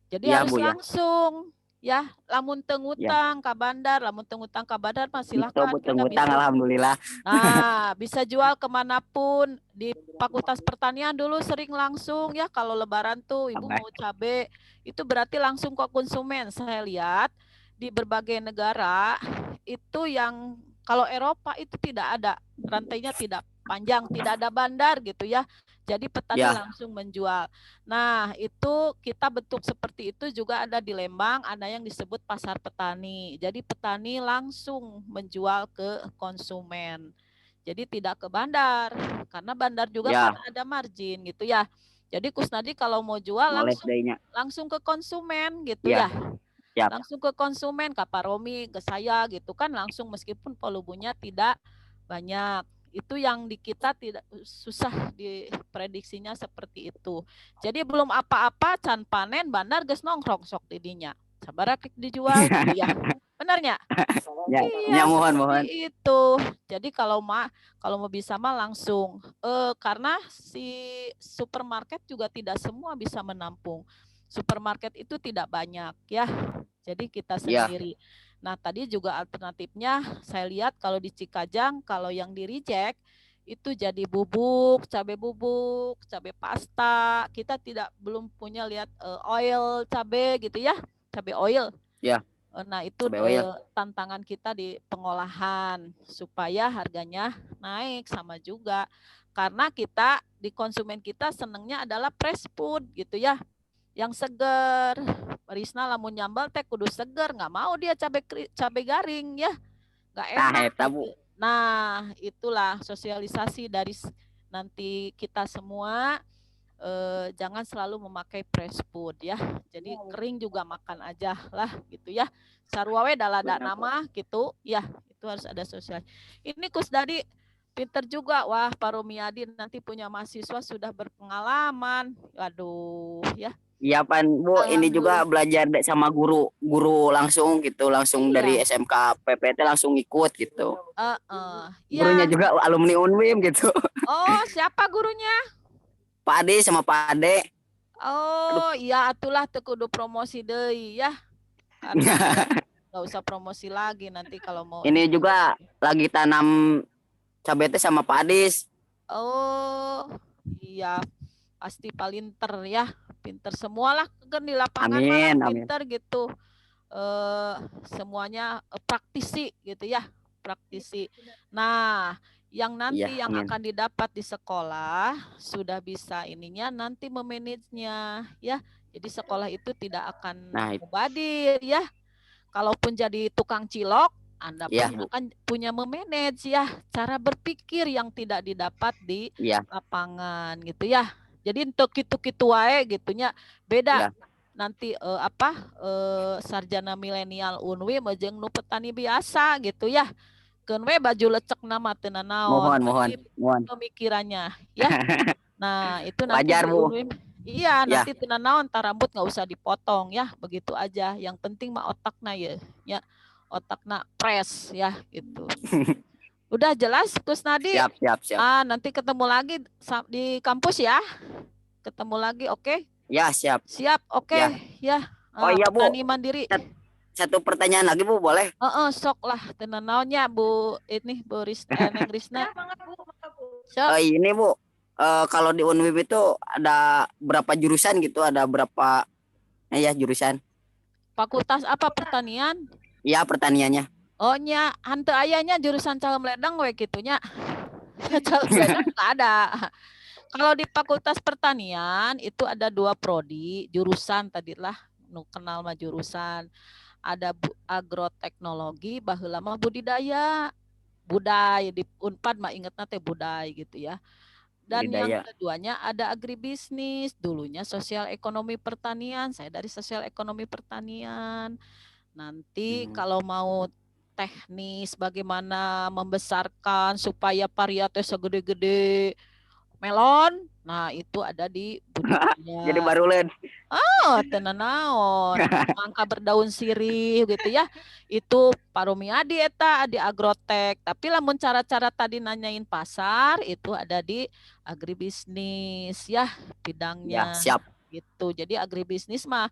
Jadi Ya, harus Bu, ya. langsung ya, lamun teu ngutang ka bandar, lamun teu ngutang ka bandar mah Itu silakan Bu kita ngutang bisa. alhamdulillah. Nah, bisa jual kemanapun. Di Fakultas Pertanian dulu sering langsung ya, kalau lebaran tuh ibu mau cabai, itu berarti langsung ke konsumen. Saya lihat di berbagai negara itu yang kalau Eropa itu tidak ada, rantainya tidak panjang, tidak ada bandar gitu ya. Jadi petani Ya. langsung menjual. Nah, itu kita bentuk seperti itu juga ada di Lembang, ada yang disebut pasar petani. Jadi petani langsung menjual ke konsumen. Jadi tidak ke bandar, karena bandar juga Ya. kan ada margin gitu ya. Jadi Kusnadi kalau mau jual Moles daynya. langsung ke konsumen gitu Ya. ya. Siap. Langsung ke konsumen, ke Pak Romi, ke saya gitu kan, langsung meskipun volumennya tidak banyak. Itu yang di kita tidak susah diprediksinya seperti itu. Jadi belum apa-apa can panen bandar geus nongkrong sok didinya. Sabaraha dijual gitu ya. Benarnya? Ya, Iya, ya mohon. seperti itu. Jadi kalau mau bisa mah langsung. Karena si supermarket juga tidak semua bisa menampung. Supermarket itu tidak banyak ya. Jadi kita Ya. sendiri. Nah, tadi juga alternatifnya saya lihat kalau di Cikajang, kalau yang di reject itu jadi bubuk, cabai pasta. Kita belum punya lihat oil cabai gitu ya, cabai oil. Ya. Nah, itu Cabai oil. tantangan kita di pengolahan supaya harganya naik sama juga. Karena kita di konsumen kita senengnya adalah fresh food gitu ya. Yang seger. Risna lamun nyambal teh kudu seger, nggak mau dia cabai garing ya. Nggak Nah, enak eta gitu. Bu. Nah, itulah sosialisasi dari nanti kita semua jangan selalu memakai fresh food ya. Jadi kering juga makan aja lah gitu ya. Sarwawe dalada nama gitu ya. Itu harus ada sosial. Ini Kusdadi pinter juga. Wah, Pak Romiadi nanti punya mahasiswa sudah berpengalaman. Waduh ya. Iya Pan Bu, ini juga belajar sama guru langsung gitu, langsung dari Iya. SMK PPT langsung ikut gitu. Gurunya Iya. juga alumni Unwim gitu. Oh, siapa gurunya? Pak Ade sama Pak Ade. Oh, iya atulah teu kudu promosi deui ya. Karena nggak usah promosi lagi nanti kalau mau. Ini juga lagi tanam cabai teh sama Pak Adis. Oh, iya pasti palinter ya. Pinter semualah kan di lapangan Amin, malah amin. pinter gitu. Semuanya praktisi gitu ya, praktisi. Nah, yang nanti Iya, yang amin. akan didapat di sekolah sudah bisa ininya nanti memanagenya ya. Jadi sekolah itu tidak akan mubadir ya. Kalaupun jadi tukang cilok, Anda Iya, pun Bu. akan punya memanage ya, cara berpikir yang tidak didapat di Iya. lapangan gitu ya. Jadi untuk gitu-gitu wae gitunya beda. Iya. Nanti sarjana milenial Unwi jeung nu petani biasa gitu ya. Keun we baju lecek nama teu nanaon. Mohon. Pemikirannya ya. Nah, itu nanti Wajar, di Bu. Unwi. Iya, nanti teu nanaon tar rambut nggak usah dipotong ya, begitu aja. Yang penting mah otakna ya. Otakna fresh ya gitu. Udah jelas Kusnadi? Siap. Nanti ketemu lagi di kampus ya. Ketemu lagi, oke? Ya, siap. Siap, oke. Ya. Oh iya, Bu. Petani mandiri. Satu pertanyaan lagi, Bu, boleh? Sok lah. Tenan naonnya Bu Bu Neng Risna. Sok. Ini, Bu. Kalau di Unwib itu ada berapa jurusan gitu? Ada berapa jurusan? Fakultas apa pertanian? Iya, pertaniannya. Oh nya, hante ayahnya jurusan calon ledang we gitunya. Calon ledang nggak ada. Kalau di Fakultas Pertanian itu ada 2 prodi, jurusan tadilah nu kenal mah jurusan. Ada agroteknologi, baheula mah budidaya. Budaya di Unpad mah ingetna teh budaya gitu ya. Dan yang keduanya ada agribisnis, dulunya sosial ekonomi pertanian. Saya dari sosial ekonomi pertanian. Nanti kalau mau teknis bagaimana membesarkan supaya varietas segede-gede melon, nah itu ada di budidaya. Jadi barulen. Tenan naon, mangka berdaun sirih gitu ya. Itu Pak Romiadi eta di agrotek. Tapi lamun cara-cara tadi nanyain pasar itu ada di agribisnis ya bidangnya. Ya, siap. Gitu. Jadi agribisnis mah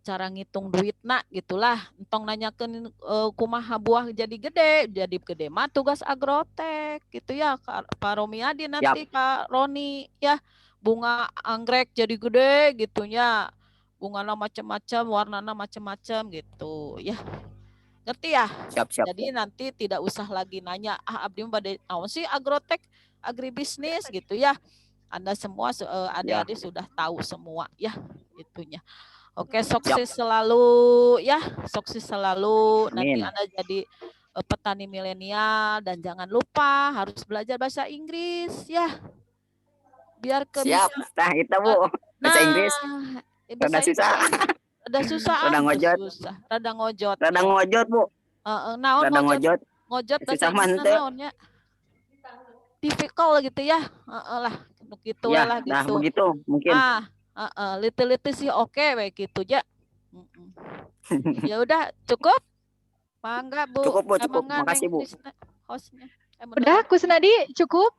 cara ngitung duit gitulah. Entong nanyakeun kumaha buah jadi gede mah tugas agrotek gitu ya Pak Romiadi nanti Kak Roni ya. Bunga anggrek jadi gede gitunya, bungana macam-macam, warnanya macam-macam gitu ya, ngerti ya? Siap. Jadi nanti tidak usah lagi nanya abdi bade naon sih agrotek, agribisnis gitu ya. Anda semua adik-adik sudah tahu semua ya itunya. Oke, sukses selalu ya, sukses selalu. Nanti Anda jadi petani milenial dan jangan lupa harus belajar bahasa Inggris ya. Biar siap. Nah, itu Bu. Bahasa Inggris. Rada susah. Rada susah. Rada ngojot, Bu. Naon ngojot? Ngojot susah mantep. Difficult gitu ya. Lah, gitu ya, lah gitu. Nah, begitu mungkin. Little sih oke we gitu ya. Ya udah, cukup? Mangga, Bu. Cukup, Bu, cukup. Makasih, Bu. Hostnya. Udah, Kusnadi, cukup?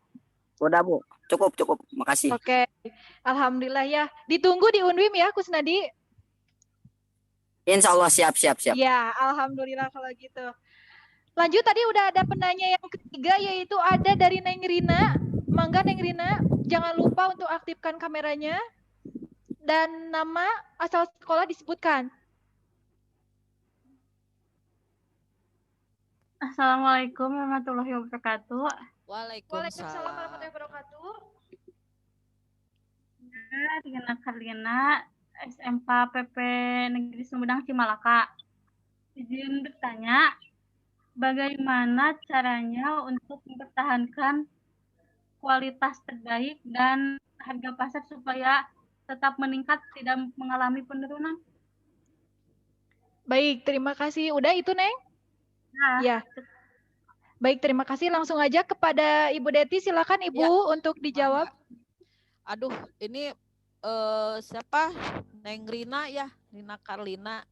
Udah, Bu. Cukup. Makasih. Oke. Alhamdulillah ya. Ditunggu di Unwim ya, Kusnadi. Insya Allah siap. Ya, alhamdulillah kalau gitu. Lanjut, tadi udah ada penanya yang ketiga, yaitu ada dari Neng Rina. Mangga Neng Rina, jangan lupa untuk aktifkan kameranya. Dan nama asal sekolah disebutkan. Assalamualaikum warahmatullahi wabarakatuh. Waalaikumsalam warahmatullahi wabarakatuh. Rina Karlina, SMK PP Negeri Sumedang Cimalaka. Izin bertanya, bagaimana caranya untuk mempertahankan kualitas terbaik dan harga pasar supaya tetap meningkat, tidak mengalami penurunan? Baik, terima kasih. Udah itu, Neng? Nah, Ya. Baik, terima kasih. Langsung aja kepada Ibu Deti. Silakan Ibu untuk dijawab. Aduh, ini siapa? Neng Rina ya, Rina Karlina.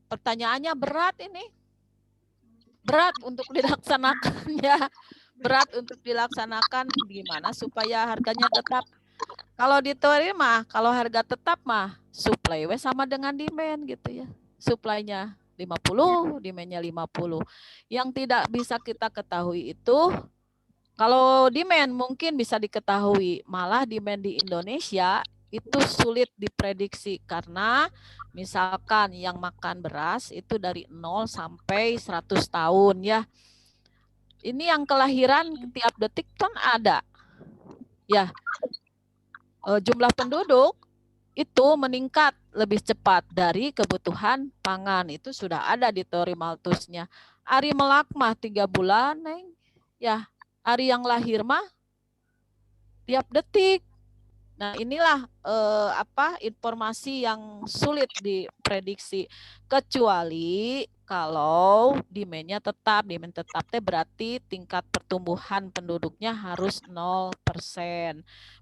Pertanyaannya berat ini. Berat untuk dilaksanakan ya. Berat untuk dilaksanakan gimana supaya harganya tetap. Kalau di teori mah, kalau harga tetap mah supply sama dengan demand gitu ya. Supply-nya 50, demand-nya 50. Yang tidak bisa kita ketahui itu kalau demand mungkin bisa diketahui, malah demand di Indonesia itu sulit diprediksi karena misalkan yang makan beras itu dari 0 sampai 100 tahun ya. Ini yang kelahiran tiap detik kan ada. Ya. Jumlah penduduk itu meningkat lebih cepat dari kebutuhan pangan. Itu sudah ada di teori Malthusnya. Ari melak mah 3 bulan, Neng. Ya, hari yang lahir mah tiap detik. Nah, inilah informasi yang sulit diprediksi kecuali kalau demand tetap berarti tingkat pertumbuhan penduduknya harus 0%.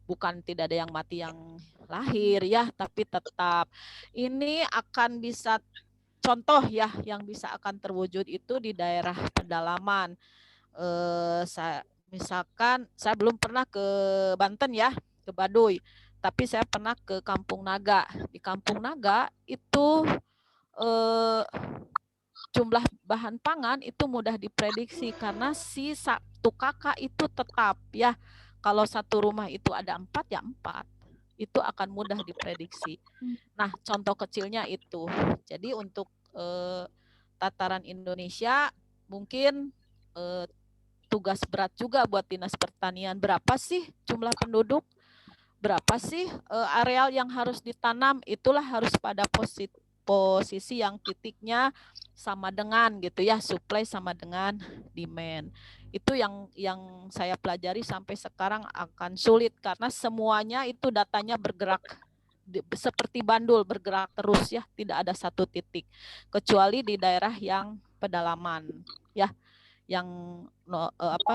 Bukan tidak ada yang mati yang lahir ya, tapi tetap ini akan bisa contoh ya yang bisa akan terwujud itu di daerah pedalaman. Misalkan saya belum pernah ke Banten ya, ke Baduy, tapi saya pernah ke Kampung Naga. Di Kampung Naga itu jumlah bahan pangan itu mudah diprediksi karena si satu kakak itu tetap ya. Kalau satu rumah itu ada 4 ya 4. Itu akan mudah diprediksi. Nah, contoh kecilnya itu. Jadi untuk tataran Indonesia mungkin tugas berat juga buat Dinas Pertanian. Berapa sih jumlah penduduk? Berapa sih areal yang harus ditanam? Itulah harus pada posisi yang titiknya sama dengan gitu ya, supply sama dengan demand. Itu yang saya pelajari sampai sekarang akan sulit karena semuanya itu datanya bergerak seperti bandul bergerak terus ya, tidak ada satu titik kecuali di daerah yang pedalaman ya, yang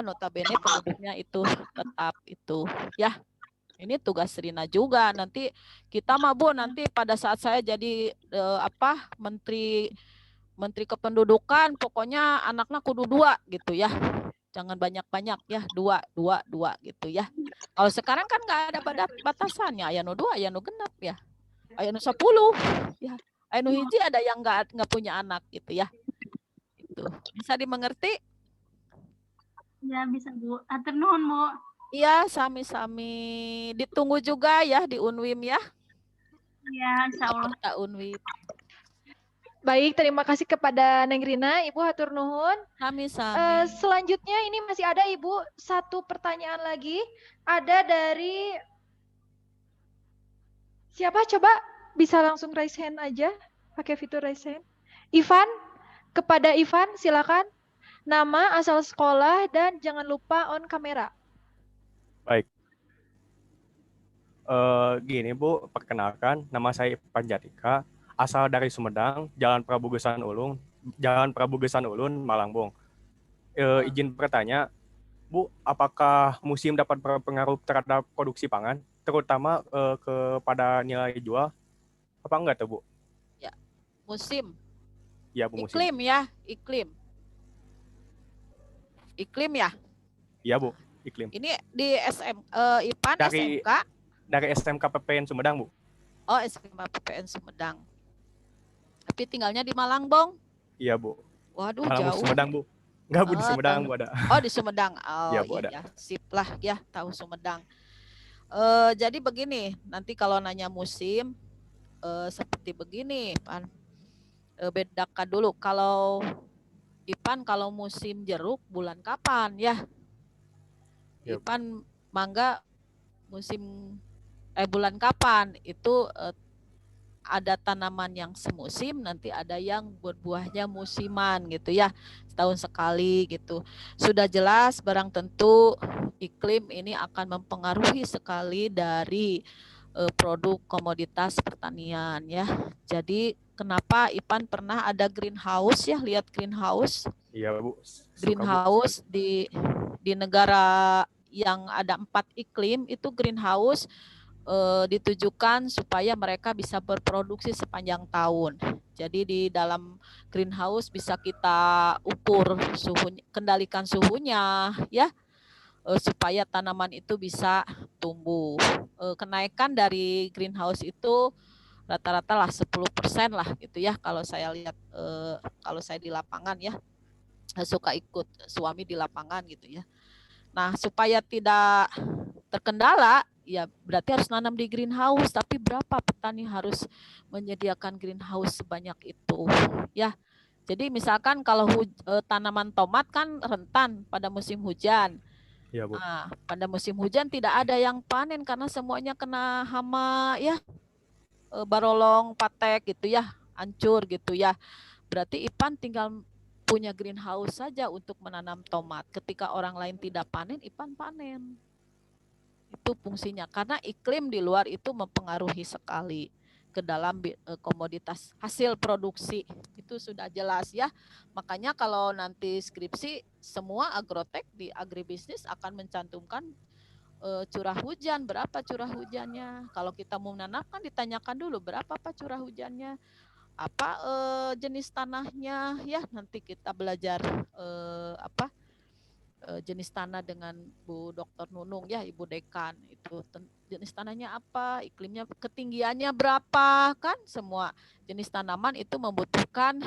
notabene penduduknya itu tetap itu ya. Ini tugas Rina juga. Nanti kita mah Bu, nanti pada saat saya jadi menteri kependudukan, pokoknya anaknya kudu 2 gitu ya. Jangan banyak-banyak ya, 2 gitu ya. Kalau sekarang kan nggak ada batasannya, aya nu 2, aya nu genep ya. Aya nu 10 ya. Aya nu hiji ada yang nggak punya anak gitu ya. Itu. Bisa dimengerti? Ya bisa Bu. Atur nuhun Bu. Iya, sami-sami. Ditunggu juga ya di Unwim ya. Iya, insyaallah. Unwim. Baik, terima kasih kepada Neng Rina, Ibu hatur nuhun. Sami-sami. Selanjutnya ini masih ada Ibu satu pertanyaan lagi. Ada dari siapa? Coba bisa langsung raise hand aja, pakai fitur raise hand. Ivan, kepada Ivan silakan. Nama, asal sekolah, dan jangan lupa on kamera. Baik. Gini Bu, perkenalkan nama saya Ivan Jatika, asal dari Sumedang, Jalan Prabu Gesan Ulun, Malangbong. Izin bertanya, Bu, apakah musim dapat berpengaruh terhadap produksi pangan, terutama kepada nilai jual? Apa enggak tuh Bu? Ya, musim. Ya Bu, musim. Iklim ya, iklim. Iklim ya? Iya Bu, iklim. Ini di IPAN SMK? Dari SMK PPN Sumedang Bu. Oh, SMK PPN Sumedang. Tapi tinggalnya di Malangbong? Iya Bu. Waduh, Malangbong jauh. Sumedang Bu. Enggak Bu, di Sumedang Bu ada. Oh, di Sumedang. Oh iya Bu, ada. Sip lah ya, tahu Sumedang. Jadi begini, nanti kalau nanya musim seperti begini, Pan. bedakan dulu. Kalau Ipan kalau musim jeruk bulan kapan ya? Yep. Ipan mangga musim bulan kapan? Itu ada tanaman yang semusim, nanti ada yang berbuahnya musiman gitu ya, setahun sekali gitu. Sudah jelas barang tentu iklim ini akan mempengaruhi sekali dari produk komoditas pertanian ya. Jadi kenapa Ipan pernah ada greenhouse ya, lihat greenhouse? Iya Bu. Greenhouse di negara yang ada 4 iklim itu greenhouse ditujukan supaya mereka bisa berproduksi sepanjang tahun. Jadi di dalam greenhouse bisa kita ukur suhu, kendalikan suhunya ya, supaya tanaman itu bisa tumbuh. Kenaikan dari greenhouse itu rata-rata lah 10% lah gitu ya, kalau saya lihat, kalau saya di lapangan ya, suka ikut suami di lapangan gitu ya. Nah, supaya tidak terkendala, ya berarti harus nanam di greenhouse. Tapi berapa petani harus menyediakan greenhouse sebanyak itu? Ya, jadi misalkan kalau tanaman tomat kan rentan pada musim hujan. Iya Bu. Nah, pada musim hujan tidak ada yang panen karena semuanya kena hama ya, barolong, patek gitu ya, hancur gitu ya. Berarti Ipan tinggal punya greenhouse saja untuk menanam tomat. Ketika orang lain tidak panen, Ipan panen. Itu fungsinya, karena iklim di luar itu mempengaruhi sekali ke dalam komoditas hasil produksi. Itu sudah jelas ya. Makanya kalau nanti skripsi, semua agrotek di agribisnis akan mencantumkan curah hujan, berapa curah hujannya. Kalau kita mau menanam kan ditanyakan dulu berapa Pak curah hujannya, apa jenis tanahnya ya. Nanti kita belajar jenis tanah dengan Bu Dr. Nunung ya, Ibu Dekan. Itu jenis tanahnya apa, iklimnya, ketinggiannya berapa, kan semua jenis tanaman itu membutuhkan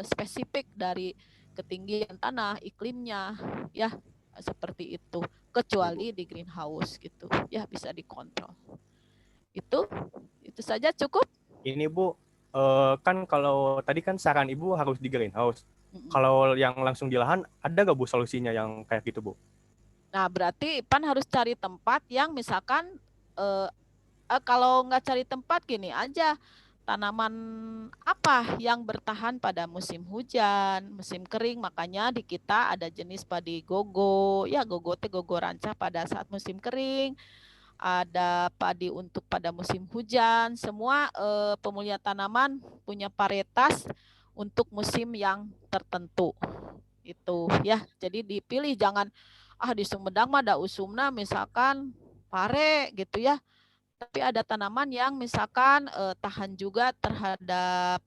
spesifik dari ketinggian tanah, iklimnya ya, seperti itu. Kecuali di greenhouse gitu ya, bisa dikontrol. Itu saja cukup. Ini Bu, kan kalau tadi kan saran Ibu harus di greenhouse. Kalau yang langsung di lahan, ada nggak Bu solusinya yang kayak gitu Bu? Nah, berarti Ipan harus cari tempat yang misalkan kalau nggak cari tempat, gini aja, tanaman apa yang bertahan pada musim hujan, musim kering. Makanya di kita ada jenis padi gogo, ya gogo teh gogo rancah pada saat musim kering. Ada padi untuk pada musim hujan. Semua pemulihan tanaman punya varietas untuk musim yang tertentu. Itu ya. Jadi dipilih, jangan di Sumedang mah ada usumna misalkan pare gitu ya. Tapi ada tanaman yang misalkan tahan juga terhadap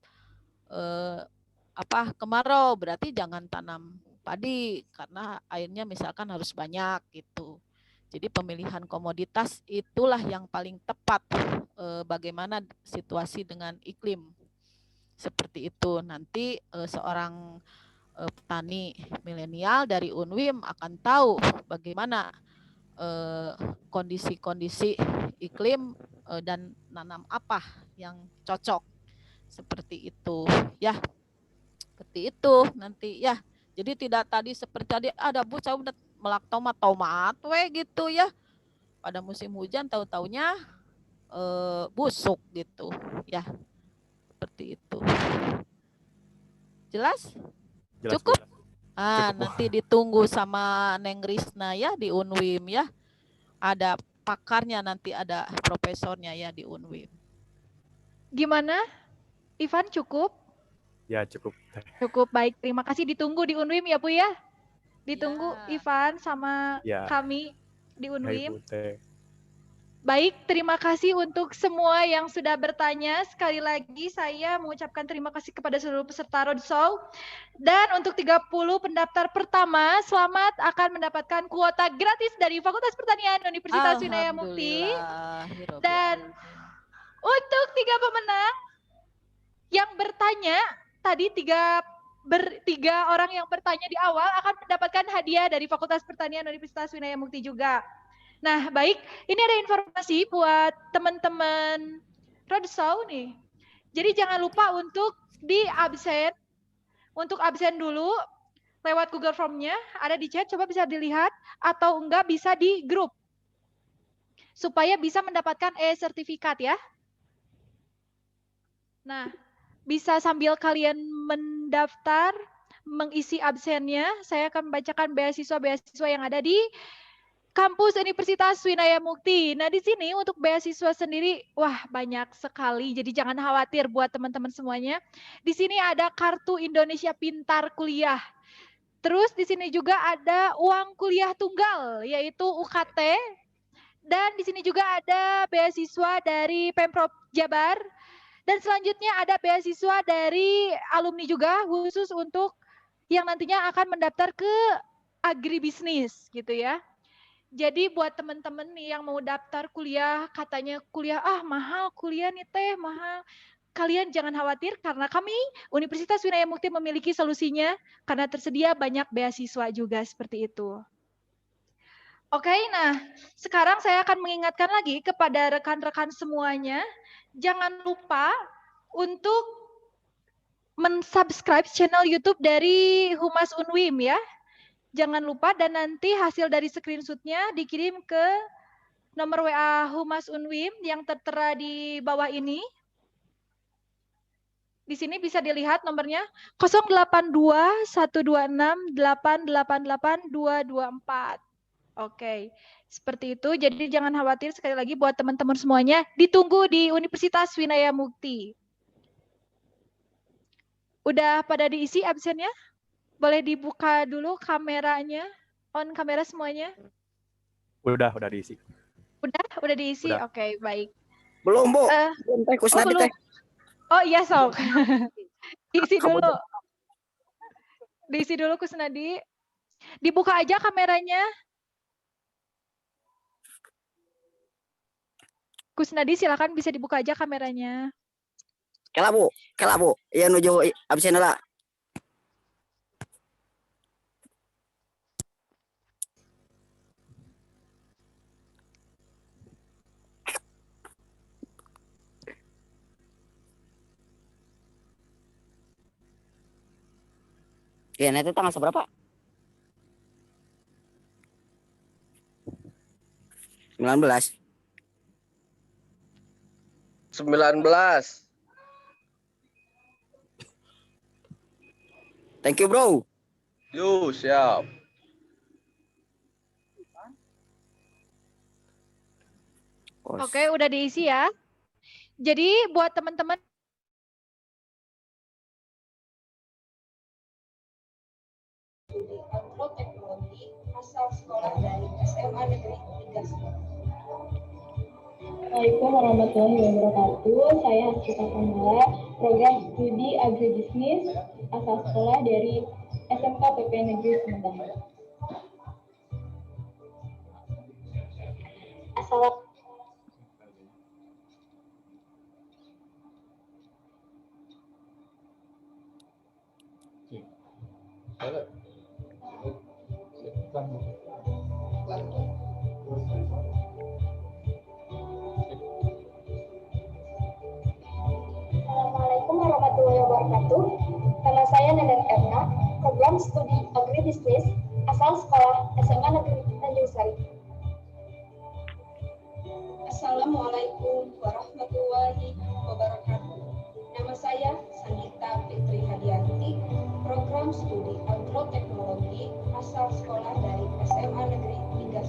kemarau, berarti jangan tanam padi karena airnya misalkan harus banyak gitu. Jadi pemilihan komoditas itulah yang paling tepat bagaimana situasi dengan iklim. Seperti itu. Nanti seorang petani milenial dari UNWIM akan tahu bagaimana kondisi-kondisi iklim dan nanam apa yang cocok. Seperti itu ya. Seperti itu nanti ya. Jadi tidak tadi seperti tadi ada Bu saya udah melak tomat we gitu ya. Pada musim hujan tahu-taunya busuk gitu ya. Seperti itu. Jelas? Jelas, Cukup? Bu. Cukup, nanti ditunggu sama Neng Risna ya di UNWIM ya. Ada pakarnya, nanti ada profesornya ya di UNWIM. Gimana? Ivan cukup? Ya cukup. Cukup, baik. Terima kasih, ditunggu di UNWIM ya Bu ya. Ditunggu Ya. Ivan sama Ya. kami di Hai, UNWIM. Bu Teh. Baik, terima kasih untuk semua yang sudah bertanya. Sekali lagi saya mengucapkan terima kasih kepada seluruh peserta Roadshow. Dan untuk 30 pendaftar pertama, selamat akan mendapatkan kuota gratis dari Fakultas Pertanian Universitas Winaya Mukti. Dan untuk 3 pemenang yang bertanya, tadi tiga orang yang bertanya di awal akan mendapatkan hadiah dari Fakultas Pertanian Universitas Winaya Mukti juga. Nah, baik, ini ada informasi buat teman-teman Roadshow nih. Jadi jangan lupa untuk di absen. Untuk absen dulu lewat Google Form-nya, ada di chat, coba bisa dilihat, atau enggak bisa di grup. Supaya bisa mendapatkan e-sertifikat ya. Nah, bisa sambil kalian mendaftar, mengisi absennya, saya akan membacakan beasiswa-beasiswa yang ada di Kampus Universitas Winaya Mukti. Nah, di sini untuk beasiswa sendiri, wah banyak sekali. Jadi jangan khawatir buat teman-teman semuanya. Di sini ada Kartu Indonesia Pintar Kuliah. Terus di sini juga ada uang kuliah tunggal, yaitu UKT. Dan di sini juga ada beasiswa dari Pemprov Jabar. Dan selanjutnya ada beasiswa dari alumni juga, khusus untuk yang nantinya akan mendaftar ke agribisnis gitu ya. Jadi buat teman-teman nih yang mau daftar kuliah, katanya kuliah, mahal kuliah nih teh, mahal. Kalian jangan khawatir karena kami Universitas Winaya Mukti memiliki solusinya karena tersedia banyak beasiswa juga seperti itu. Oke, nah sekarang saya akan mengingatkan lagi kepada rekan-rekan semuanya, jangan lupa untuk mensubscribe channel YouTube dari Humas Unwim ya. Jangan lupa dan nanti hasil dari screenshot-nya dikirim ke nomor WA Humas Unwim yang tertera di bawah ini. Di sini bisa dilihat nomornya 082126888224. Oke, seperti itu. Jadi jangan khawatir, sekali lagi buat teman-teman semuanya, ditunggu di Universitas Winaya Mukti. Udah pada diisi absennya? Boleh dibuka dulu kameranya, on kamera semuanya. Udah diisi. Udah diisi? Udah. Oke, baik. Belum, Bu. Belum teh Kusnadi belum. teh. Oh iya, sok. Diisi dulu. Diisi dulu Kusnadi. Dibuka aja kameranya. Kusnadi silakan bisa dibuka aja kameranya. Kela, Bu. Iya nuju absen lah. Ya, nanti tanggal seberapa? 19. 19. Thank you, bro. Yo, siap. Oke, udah diisi ya. Jadi buat teman-teman teknologi asal sekolah dari SMA Negeri 3 Assalamualaikum warahmatullahi wabarakatuh. Saya Hasrita Kamala, program studi agribisnis asal sekolah dari SMK PPN Negeri Sumedang. Assalamualaikum warahmatullahi wabarakatuh. Nama saya Nenden Erna, program studi agribisnis asal sekolah SMA Negeri Tanjung Sari. Assalamualaikum warahmatullahi wabarakatuh. Nama saya Sanita Fitri Hadianti, program studi agroteknologi asal sekolah dari SMA Negeri 3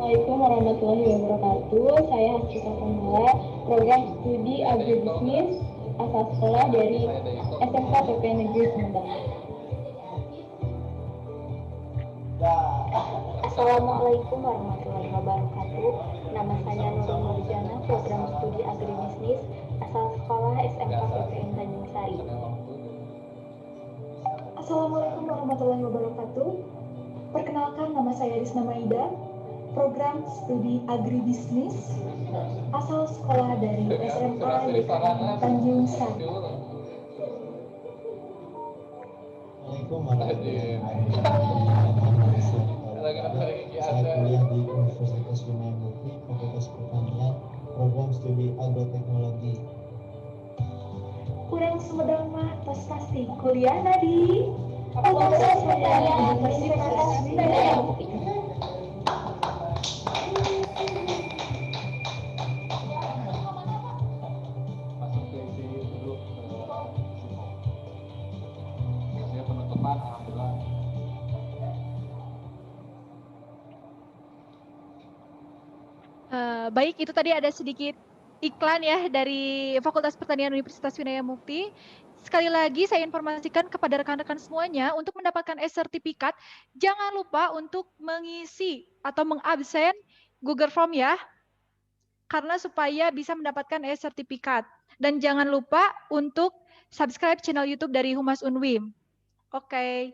Assalamualaikum warahmatullahi wabarakatuh. Saya Hasrita Kamala, program studi agribisnis asal sekolah dari SMK PPN Negeri Sumedang. Assalamualaikum warahmatullahi wabarakatuh. Nama saya Nurul Nurjana, program studi agribisnis asal sekolah SMK PPN Tanjung Sari. Assalamualaikum warahmatullahi wabarakatuh. Perkenalkan, nama saya Risna Maida, program studi agribisnis asal sekolah dari SMK PPN Tanjung Sari. Assalamualaikum warahmatullahi wabarakatuh. Saya kuliah di Universitas Winaya Mukti, Fakultas Pertanian, program studi agroteknologi. Spasti Kuliah Nadi Fakultas Pertanian Universitas Winaya Mukti. Penutupan, alhamdulillah. Baik, itu tadi ada sedikit iklan ya dari Fakultas Pertanian Universitas Winaya Mukti. Sekali lagi saya informasikan kepada rekan-rekan semuanya untuk mendapatkan e-sertifikat, jangan lupa untuk mengisi atau mengabsen Google Form ya, karena supaya bisa mendapatkan e-sertifikat. Dan jangan lupa untuk subscribe channel YouTube dari Humas Unwim. Oke.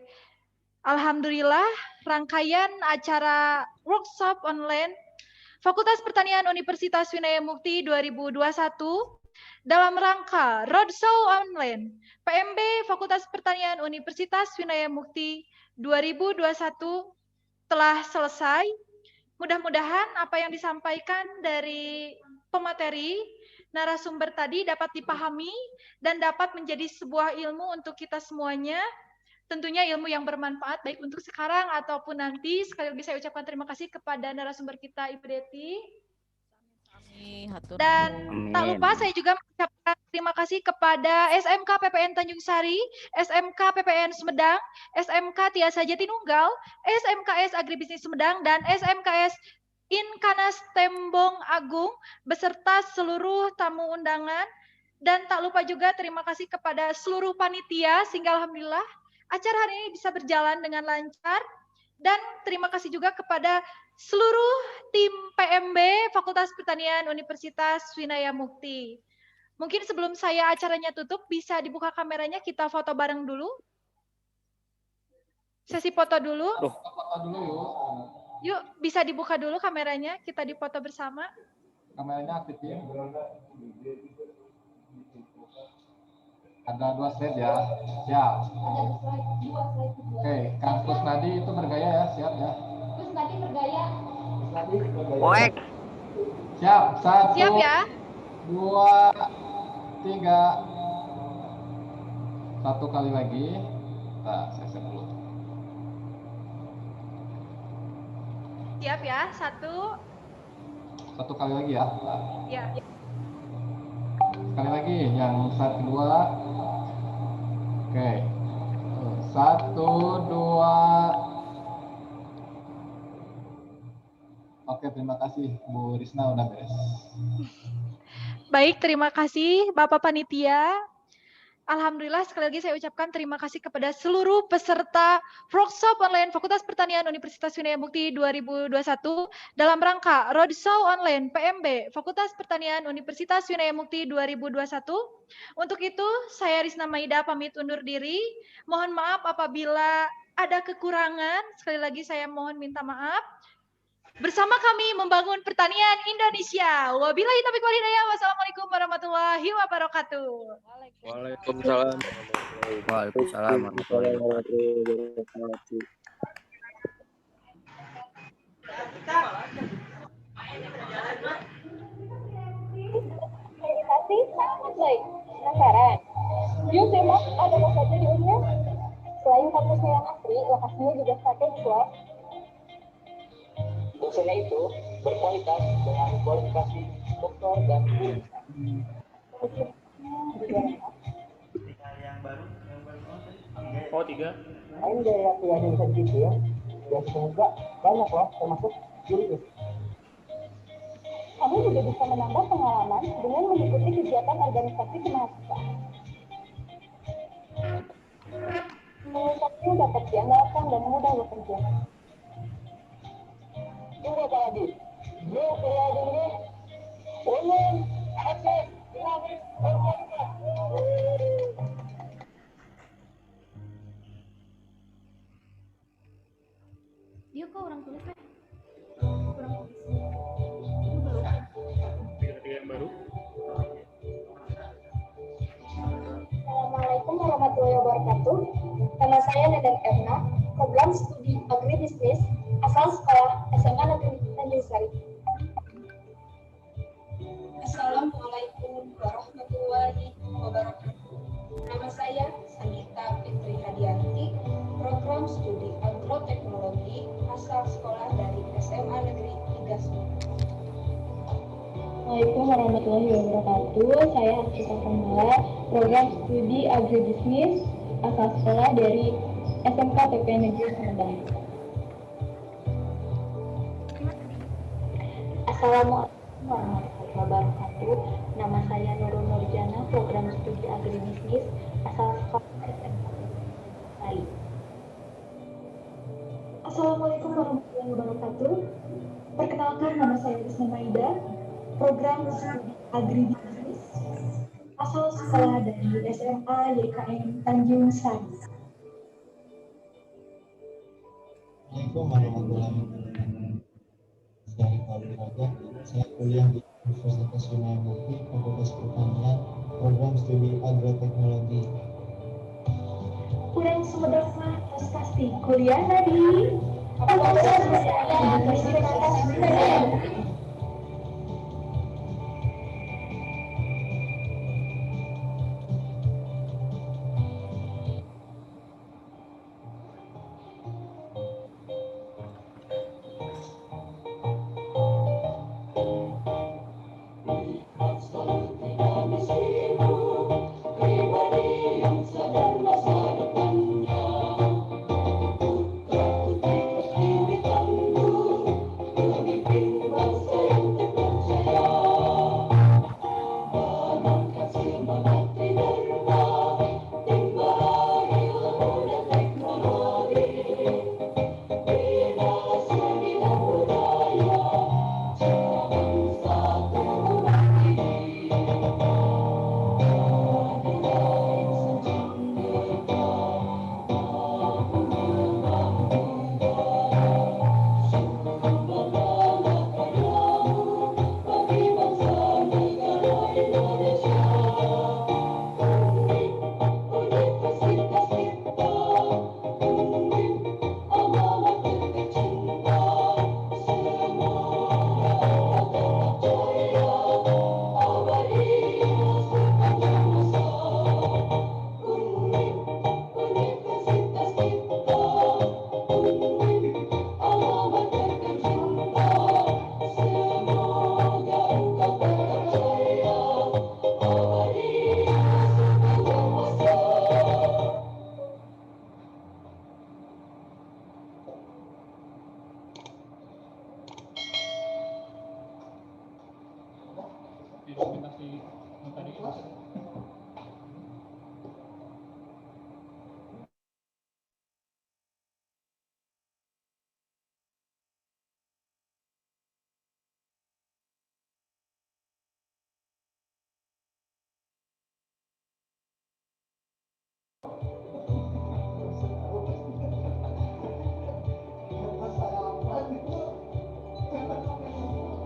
Alhamdulillah, rangkaian acara workshop online Fakultas Pertanian Universitas Winaya Mukti 2021 dalam rangka Roadshow Online PMB Fakultas Pertanian Universitas Winaya Mukti 2021 telah selesai. Mudah-mudahan apa yang disampaikan dari pemateri narasumber tadi dapat dipahami dan dapat menjadi sebuah ilmu untuk kita semuanya. Tentunya ilmu yang bermanfaat baik untuk sekarang ataupun nanti. Sekali lagi saya ucapkan terima kasih kepada narasumber kita Ibu Deti. Dan tak lupa saya juga mengucapkan terima kasih kepada SMK PPN Tanjung Sari, SMK PPN Sumedang, SMK Tiasa Jatinunggal, SMKS Agribisnis Sumedang, dan SMKS Inkanas Tembong Agung beserta seluruh tamu undangan. Dan tak lupa juga terima kasih kepada seluruh panitia sehingga alhamdulillah acara hari ini bisa berjalan dengan lancar. Dan terima kasih juga kepada seluruh tim PMB Fakultas Pertanian Universitas Winaya Mukti. Mungkin sebelum saya acaranya tutup, bisa dibuka kameranya, kita foto bareng dulu. Sesi foto dulu. Yuk, bisa dibuka dulu kameranya, kita difoto bersama. Kameranya aktifin. Ada 2 slide ya, siap. Oke, Kampus Nadi itu bergaya ya, siap ya. Terus tadi bergaya. Poek. Siap, 1, siap ya. 2, 3. 1 kali lagi. Nah, saya set dulu. Siap ya, 1. 1 kali lagi ya. Ya. Sekali lagi, yang 1, 2. Oke. 1, 2. Oke, terima kasih Bu Risna udah beres. Baik, terima kasih Bapak Panitia. Alhamdulillah sekali lagi saya ucapkan terima kasih kepada seluruh peserta workshop online Fakultas Pertanian Universitas Winaya Mukti 2021 dalam rangka Roadshow Online PMB Fakultas Pertanian Universitas Winaya Mukti 2021. Untuk itu saya Risna Maida pamit undur diri. Mohon maaf apabila ada kekurangan. Sekali lagi saya mohon minta maaf. Bersama kami membangun pertanian Indonesia. Wabillahi taufiq wal hidayah. Wassalamualaikum warahmatullahi wabarakatuh. Waalaikumsalam. Waalaikumsalam warahmatullahi wabarakatuh. Meditasi sangat baik. Penasaran? Yuk simak ada apa saja di Unnya. Selain kampusnya yang asri, lokasinya juga strategis loh. Dosennya itu berkualitas dengan kualifikasi doktor dan yang baru oh 3 lain gaya kuliahnya bisa gitu ya. Biasanya juga banyak loh, termasuk juridis. Kamu juga bisa menambah pengalaman dengan mengikuti kegiatan organisasi kemahasiswaan. Organisasi dapat diandalkan dan mudah bekerja. ini tadi dia kuliah ini umum akses dinamis Yuk kok orang tulis kan? Yang baru. Assalamualaikum warahmatullahi wabarakatuh. Nama saya Nedan Erna, program studi agribisnis asal sekolah SMA Negeri Tanjung Sari. Assalamualaikum warahmatullahi wabarakatuh. Nama saya tugasmu. Assalamualaikum warahmatullahi wabarakatuh. Saya Hafsita Kamala, program studi agribisnis asal sekolah dari SMK PPN Negeri Sumedang. Assalamualaikum warahmatullahi wabarakatuh. Nama saya Nurul Nurjana, program studi agribisnis asal sekolah SMK PPN. Assalamualaikum warahmatullahi wabarakatuh. Perkenalkan, nama saya Risma Maida, program studi agribisnis asal sekolah dari SMA YKN Tanjung Sari. Assalamualaikum warahmatullahi wabarakatuh. Saya Fadil Raja, saya kuliah di Universitas Winaya Mukti, Fakultas Pertanian, program studi agroteknologi. Kurang Sumedang mah tos pasti kuliah tadi. Fakultas Pertanian Universitas Winaya Mukti.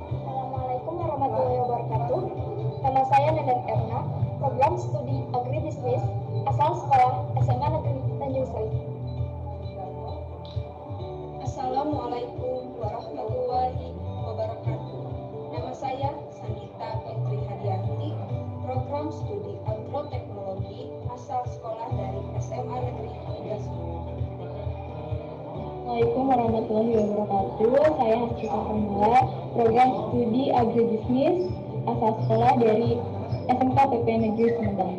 Assalamualaikum warahmatullahi wabarakatuh. Nama saya Neneng Erna, program studi agribisnis asal sekolah SMA Negeri Tanjung Sari. Assalamualaikum warahmatullahi wabarakatuh. Nama saya Sandita Petri Hadianti, program studi agroteknologi asal sekolah dari SMA Negeri 13. Assalamualaikum warahmatullahi wabarakatuh. Saya Hafsita Kamala, program studi agribisnis asal sekolah dari SMK PPN Negeri Sumedang.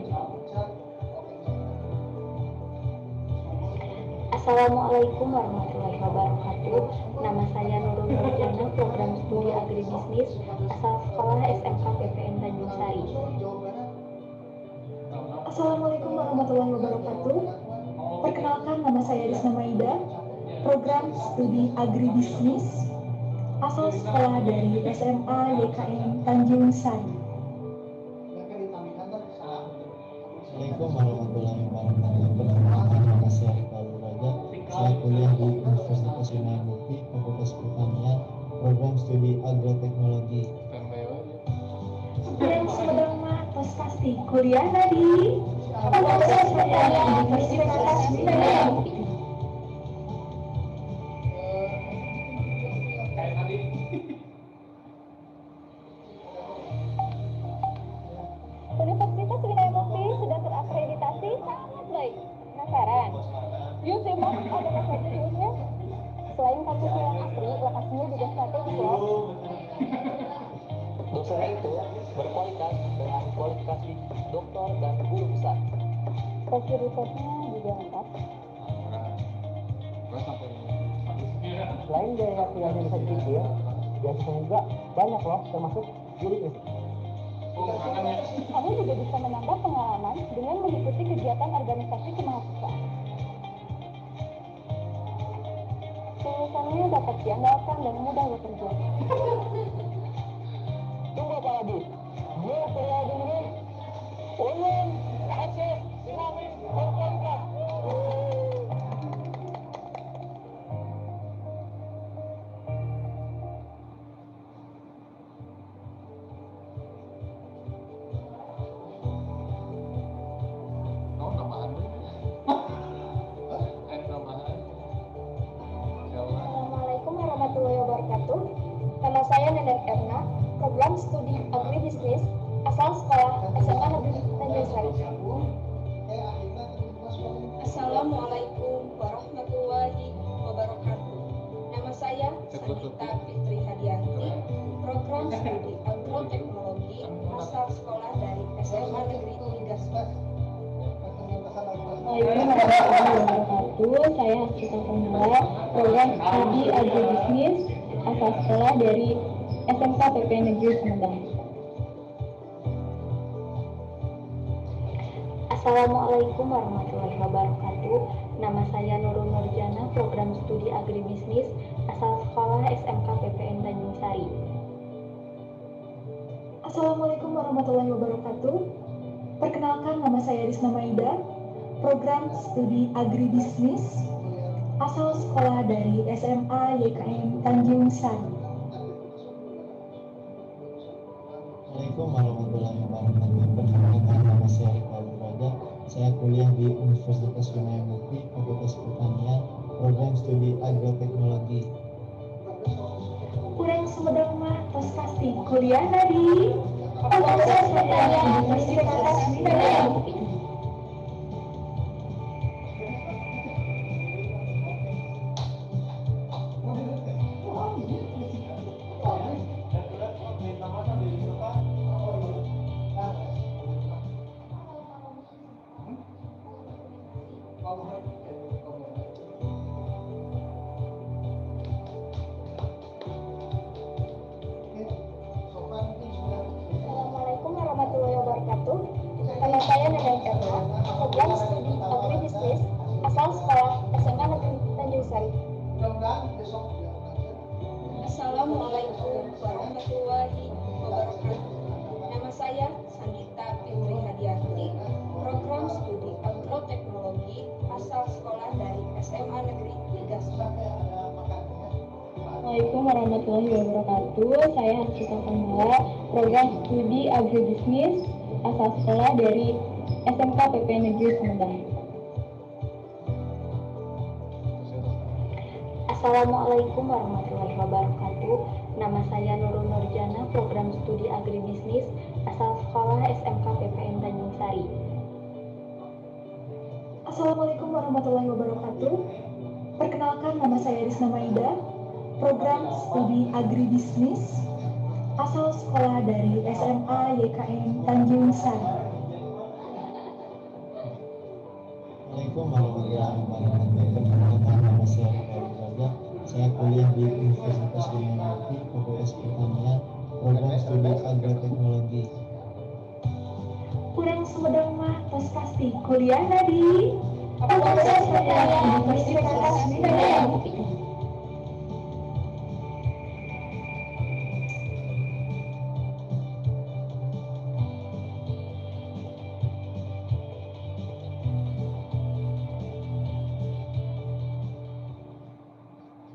Assalamualaikum warahmatullahi wabarakatuh. Nama saya Nurul Nurjana, program studi agribisnis asal sekolah SMK PPN Tanjung Sari. Assalamualaikum warahmatullahi wabarakatuh. Perkenalkan, nama saya Risma Maida, program studi agribisnis asal sekolah dari SMA YKN Tanjung Sari. Assalamualaikum warahmatullahi wabarakatuh. Nama saya Fadil Raja, saya kuliah di Universitas Winaya Mukti, Fakultas Pertanian, program studi agroteknologi. Kurang Sumedang mah tos pasti kuliah tadi. Fakultas Pertanian Universitas Winaya Mukti. Universitas Winaya Mukti sudah terakreditasi sangat baik. Penasaran? Yuk simak ada apa saja di UNS. Selain kampus yang asri, lokasinya juga strategis loh. Usaha itu berkualitas dengan kualifikasi doktor dan guru besar. Profil risetnya juga lengkap. Selain biaya kuliah yang bisa dicicil, beasiswa juga banyak loh, termasuk juridis. Kamu juga bisa menambah pengalaman dengan mengikuti kegiatan organisasi kemahasiswaan. Lulusannya dapat diandalkan dan mudah bekerja. Tunggu apa lagi? Dia kuliah ini, ulun, akses, dinamis, berkualitas. Assalamualaikum warahmatullahi wabarakatuh. Nama saya Neneng Erna, program studi agribisnis asal sekolah SMA Negeri Tanjungsari. Assalamualaikum warahmatullahi wabarakatuh. Nama saya Sanita Fitri Hadianti, program studi agroteknologi asal sekolah dari SMA Negeri Tigasbar. Assalamualaikum warahmatullahi wabarakatuh. Saya Hasrita Pemula, program studi agribisnis asal sekolah dari SMK PPN Negeri Sumedang. Assalamualaikum warahmatullahi wabarakatuh. Nama saya Nurul Nurjana, program studi agribisnis asal sekolah SMK PPN Tanjungsari. Assalamualaikum warahmatullahi wabarakatuh. Perkenalkan, nama saya Risna Maida, program studi agribisnis asal sekolah dari SMA YKN Tanjungsari. Assalamualaikum warahmatullahi wabarakatuh. Perkenalkan, nama saya Rika Raja. Saya kuliah di Universitas Winaya Mukti, Fakultas Pertanian, program studi agroteknologi. Kurang Sumedang mah tos pasti kuliah di Fakultas Pertanian Universitas Winaya Mukti. Assalamualaikum warahmatullahi wabarakatuh. Nama saya Neneng Erna, program studi agribisnis asal sekolah SMA Negeri Tanjungsari. Assalamualaikum warahmatullahi wabarakatuh. Nama saya Sanita Fitri Hadianti, program studi agroteknologi asal sekolah dari SMA Negeri Tigasbar. Assalamualaikum warahmatullahi wabarakatuh. Saya Hasrita Pemula, program studi agribisnis asal sekolah dari SMK PPN Negeri Sumedang. Assalamualaikum warahmatullahi wabarakatuh. Nama saya Nurul Nurjana, program studi agribisnis asal sekolah SMK PPN Tanjungsari. Assalamualaikum warahmatullahi wabarakatuh. Perkenalkan, nama saya Risna Maida, program studi agribisnis asal sekolah dari SMA YKN Tanjungsari. Assalamualaikum warahmatullahi wabarakatuh. Perkenalkan, nama saya Rika Raja. Saya kuliah di Universitas Winaya Mukti, Fakultas Pertanian, program studi agroteknologi. Kurang Sumedang mah tos pasti kuliah di Fakultas Pertanian Universitas Winaya Mukti.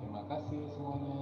Terima kasih semuanya.